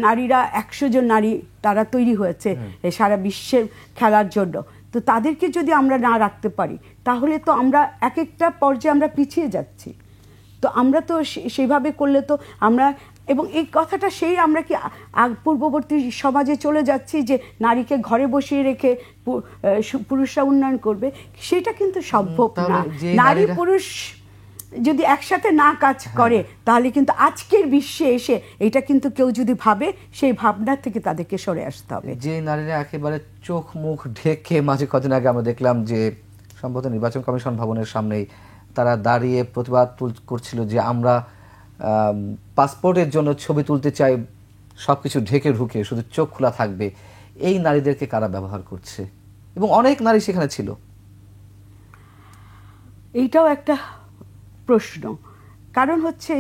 নারীরা 100 জন নারী তারা তৈরি হয়েছে সারা বিশ্বের খেলার জন্য। তো তাদেরকে যদি আমরা না রাখতে পারি, তাহলে তো আমরা এক একটা পর্যায়ে আমরা পিছিয়ে যাচ্ছি। তো আমরা তো সেইভাবে করলে তো আমরা, এবং এই কথাটা সেই আমরা কি পূর্ববর্তী সমাজে চলে যাচ্ছি যে নারীকে ঘরে বসিয়ে রেখে পুরুষরা উন্নয়ন করবে, সেটা কিন্তু সম্ভব না। নারী পুরুষ যদি একসাথে না কাজ করে, তাহলে কিন্তু আজকের বিশ্বে এসে এটা কিন্তু কেউ যদি ভাবে, সেই ভাবনা থেকে তাদেরকে সরে আসতে হবে। যে নারীরা একেবারে চোখ মুখ ঢেকে, মাঝে কদিন আগে আমরা দেখলাম যে সম্ভবত নির্বাচন কমিশন ভবনের সামনেই তারা দাঁড়িয়ে প্রতিবাদ করছিল যে আমরা পাসপোর্টের জন্য ছবি তুলতে চাই, সবকিছু ঢেকে ঢুকে শুধু চোখ খোলা থাকবে। এই নারীদেরকে কারা ব্যবহার করছে, এবং অনেক নারী সেখানে ছিল। এইটাও একটা প্রশ্ন। কারণ হচ্ছে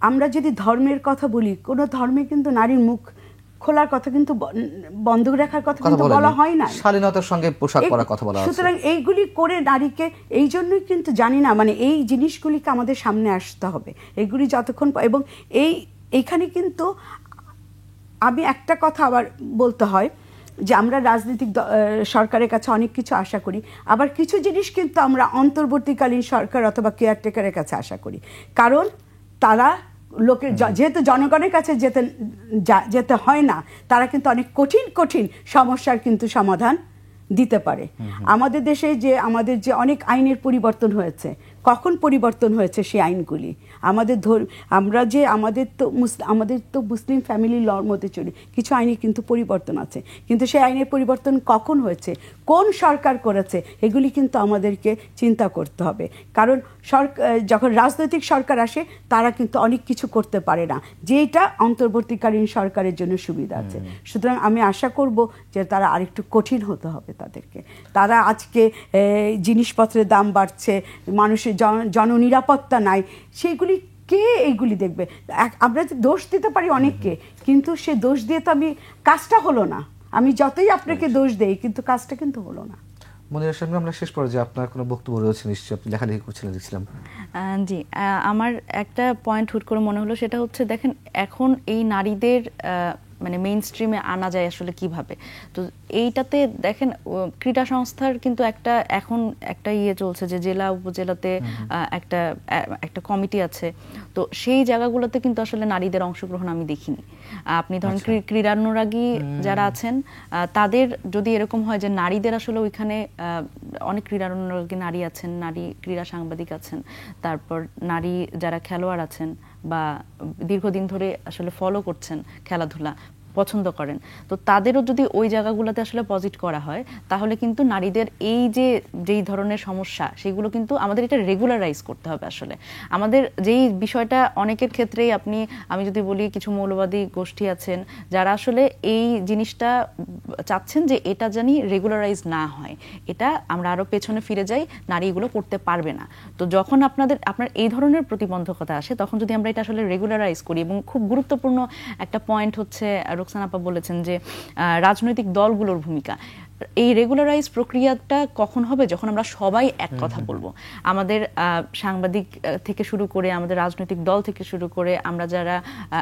আমরা যদি ধর্মের কথা বলি, কোনো ধর্মে কিন্তু নারীর মুখ খোলার কথা কিন্তু বন্ধ রাখার কথা কিন্তু বলা হয় না, শালীনতার সঙ্গে পোশাক পরার কথা বলা আছে। সুতরাং এইগুলি করে নারীকে, এই জন্যই কিন্তু জানি না, মানে এই জিনিসগুলিকে আমাদের সামনে আসতে হবে এগুলি যতক্ষণ, এবং এইখানে কিন্তু আমি একটা কথা আবার বলতে হয় যে আমরা রাজনৈতিক সরকারের কাছে অনেক কিছু আশা করি, আবার কিছু জিনিস কিন্তু আমরা অন্তর্বর্তীকালীন সরকার অথবা কেয়ারটেকারের কাছে আশা করি। কারণ তারা লোকের, যেহেতু জনগণের কাছে যেতে হয় না, তারা কিন্তু অনেক কঠিন কঠিন সমস্যার কিন্তু সমাধান দিতে পারে। আমাদের দেশে আমাদের যে অনেক আইনের পরিবর্তন হয়েছে, কখন পরিবর্তন হয়েছে সেই আইনগুলি? আমাদের আমাদের তো মুসলিম ফ্যামিলি লর মধ্যে চলি, কিছু আইনে কিন্তু পরিবর্তন আছে, কিন্তু সেই আইনের পরিবর্তন কখন হয়েছে, কোন সরকার করেছে, এগুলি কিন্তু আমাদেরকে চিন্তা করতে হবে। কারণ যখন রাজনৈতিক সরকার আসে তারা কিন্তু অনেক কিছু করতে পারে না, যেটা অন্তর্বর্তীকালীন সরকারের জন্য সুবিধা আছে। সুতরাং আমি আশা করব যে তারা আরেকটু কঠিন হতে হবে তাদেরকে। তারা আজকে জিনিসপত্রের দাম বাড়ছে, মানুষের জননিরাপত্তা নাই, সেইগুলি কে এইগুলি দেখবে? আমরা দোষ দিতে পারি অনেককে, কিন্তু সে দোষ দিয়ে তো কাজটা হলো না। আমি যতই আপনাকে দোষ দেই, কিন্তু কাজটা কিন্তু হলো না। মনিরা সাহেব, আমরা শেষ পর্যায়ে আপনার কোনো বক্তব্য রয়েছে নিশ্চয়ই, আপনি লেখালেখি করছিলেন দেখছিলাম। জি, আমার একটা পয়েন্ট হুট করে মনে হলো, সেটা হচ্ছে দেখেন এখন এই নারীদের মানে মেইন স্ট্রিমে আনা যায় আসলে কিভাবে। তো এইটাতে দেখেন ক্রীড়া সংস্থার কিন্তু এখন একটা চলছে যে জেলা উপজেলাতে একটা কমিটি আছে, তো সেই জায়গাগুলোতে কিন্তু আসলে নারীদের অংশগ্রহণ আমি দেখিনি। আপনি ধরেন ক্রীড়ানুরাগী যারা আছেন তাদের যদি এরকম হয় যে নারীদের আসলে ওইখানে অনেক ক্রীড়ানুরাগী নারী আছেন, নারী ক্রীড়া সাংবাদিক আছেন, তারপর নারী যারা খেলোয়াড় আছেন বা দীর্ঘদিন ধরে আসলে ফলো করছেন, খেলাধুলা পছন্দ করেন, তো তাদেরও যদি ওই জায়গাগুলোতে আসলে পজিট করা হয়, তাহলে কিন্তু নারীদের যেই ধরনের সমস্যা সেগুলো কিন্তু আমাদের এটা রেগুলারাইজ করতে হবে। আসলে আমাদের যেই বিষয়টা অনেকের ক্ষেত্রেই আমি যদি বলি, কিছু মৌলবাদী গোষ্ঠী আছেন যারা আসলে এই জিনিসটা চাচ্ছেন যে এটা জানি রেগুলারাইজ না হয়, এটা আমরা আরো পেছনে ফিরে যাই, নারী এগুলো করতে পারবে না। তো যখন আপনার এই ধরনের প্রতিবন্ধকতা আসে, তখন যদি আমরা এটা আসলে রেগুলারাইজ করি, এবং খুব গুরুত্বপূর্ণ একটা পয়েন্ট হচ্ছে রোকসানা আপা বলেছেন যে রাজনৈতিক দলগুলোর ভূমিকা। এই রেগুলারাইজ প্রক্রিয়াটা কখন হবে? যখন আমরা সবাই এক কথা বলবো। আমাদের সাংবাদিক থেকে শুরু করে, আমাদের রাজনৈতিক দল থেকে শুরু করে, আমরা যারা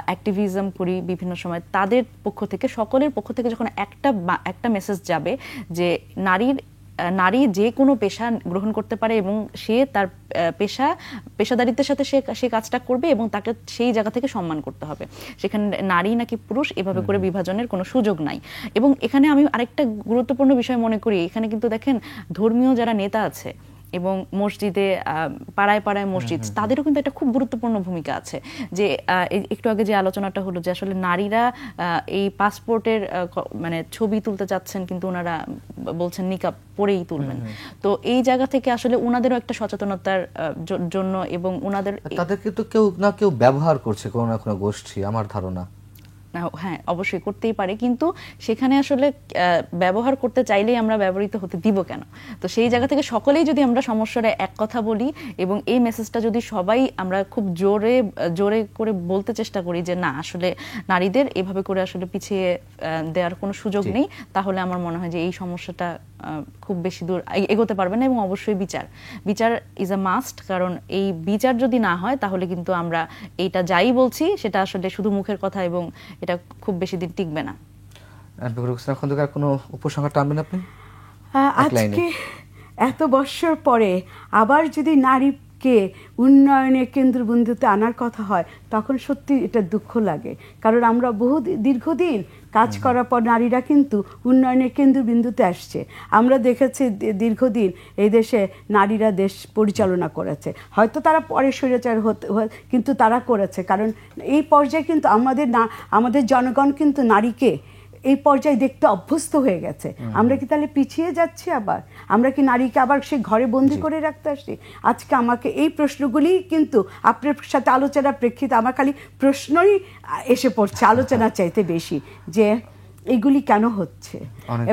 অ্যাক্টিভিজম করি বিভিন্ন সময়, তাদের পক্ষ থেকে, সকলের পক্ষ থেকে যখন একটা মেসেজ যাবে যে নারী যে কোনো পেশা গ্রহণ করতে পারে এবং সে তার পেশাদারিত্বের সাথে সে কাজটা করবে এবং তাকে সেই জায়গা থেকে সম্মান করতে হবে, সেখানে নারী নাকি পুরুষ এভাবে করে বিভাজনের কোনো সুযোগ নাই। এবং এখানে আমি আরেকটা গুরুত্বপূর্ণ বিষয় মনে করি, এখানে কিন্তু দেখেন ধর্মীয় যারা নেতা আছে এবং মসজিদে পাড়ায় পাড়ায় মসজিদ, তাদেরও কিন্তু একটা খুব গুরুত্বপূর্ণ ভূমিকা আছে। যে একটু আগে যে আলোচনাটা হলো যে আসলে নারীরা এই পাসপোর্টের মানে ছবি তুলতে চাচ্ছেন, কিন্তু ওনারা বলছেন নিকাব পরেই তুলবেন। তো এই জায়গা থেকে আসলে ওনাদেরও একটা সচেতনতার জন্য, এবং তাদেরকে তো কেউ ব্যবহার করছে কোনো না কোনো গোষ্ঠী, আমার ধারণা। হ্যাঁ, অবশ্যই করতেই পারে, কিন্তু সেখানে আসলে ব্যবহার করতে চাইলেই আমরা ব্যবহৃত হতে দিব কেন? তো সেই জায়গা থেকে সকলেই যদি আমরা সমস্যাটা এক কথা বলি, এবং এই মেসেজটা যদি সবাই আমরা খুব জোরে করে বলতে চেষ্টা করি যে না, আসলে নারীদের এভাবে করে আসলে পিছিয়ে দেওয়ার কোনো সুযোগ নেই, তাহলে আমার মনে হয় যে এই সমস্যাটা খুব বেশি দূর এগোতে পারবে না। এবং অবশ্যই বিচার ইজ আ মাস্ট, কারণ এই বিচার যদি না হয় তাহলে কিন্তু আমরা এইটা যাই বলছি সেটা আসলে শুধু মুখের কথা, এবং এটা খুব বেশি দিন টিকবে না। খন্দকার, কোনো উপসংহার টানবেন আপনি? আজকে এত বছর পরে আবার যদি নারীকে উন্নয়নের কেন্দ্রবিন্দুতে আনার কথা হয়, তখন সত্যি এটা দুঃখ লাগে। কারণ আমরা দীর্ঘদিন কাজ করার পর নারীরা কিন্তু উন্নয়নের কেন্দ্রবিন্দুতে আসছে। আমরা দেখেছি দীর্ঘদিন এই দেশে নারীরা দেশ পরিচালনা করেছে, হয়তো তারা পরে স্বৈরাচার কিন্তু তারা করেছে। কারণ এই পর্যায়ে কিন্তু আমাদের জনগণ কিন্তু নারীকে এই পর্যায়ে দেখতে অভ্যস্ত হয়ে গেছে। আমরা কি তাহলে পিছিয়ে যাচ্ছি? আবার আমরা কি নারীকে আবার সে ঘরে বন্দি করে রাখতে আসছি? আজকে আমাকে এই প্রশ্নগুলি কিন্তু আপনার সাথে আলোচনার প্রেক্ষিতে আমার খালি প্রশ্নই এসে পড়ছে আলোচনা চাইতে বেশি, যে এইগুলি কেন হচ্ছে।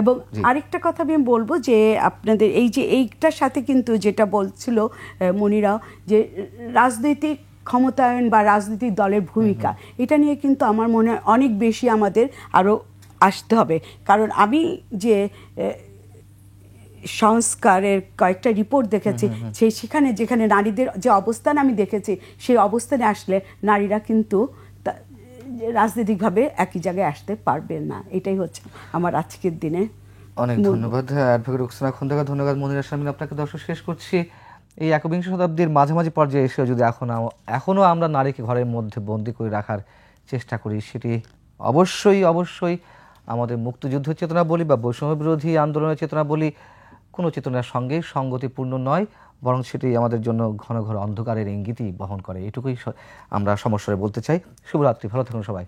এবং আরেকটা কথা আমি বলবো যে আপনাদের এই যে এইটার সাথে কিন্তু যেটা বলছিল মনিরাও, যে রাজনৈতিক ক্ষমতায়ন বা রাজনৈতিক দলের ভূমিকা, এটা নিয়ে কিন্তু আমার মনে হয় অনেক বেশি আমাদের আরও আসতে হবে। কারণ আমি যে সংস্কারের কয়েকটা রিপোর্ট দেখেছি, সেখানে যেখানে নারীদের যে অবস্থান আমি দেখেছি, সেই অবস্থানে আসলে নারীরা কিন্তু রাজনৈতিকভাবে একই জায়গায় আসতে পারবেন না। এটাই হচ্ছে আমার আজকের দিনে। অনেক ধন্যবাদ অ্যাডভোকেট রুকসানা খন্দকার, ধন্যবাদ মনিরা শারমিন আপনাকে। দর্শক, শেষ করছি, এই একবিংশ শতাব্দীর মাঝামাঝি পর্যায়ে এসেও যদি এখনও আমরা নারীকে ঘরের মধ্যে বন্দি করে রাখার চেষ্টা করি, সেটি অবশ্যই আমাদের মুক্তিযুদ্ধ চেতনা বলি বা বৈষম্য বিরোধী আন্দোলনের চেতনা বলি, কোনো চেতনার সঙ্গে সঙ্গতিপূর্ণ নয়, বরং সেটি আমাদের জন্য ঘন ঘন অন্ধকারের ইঙ্গিতই বহন করে। এটুকুই আমরা সমস্যায় বলতে চাই। শুভরাত্রি, ভালো থাকুন সবাই।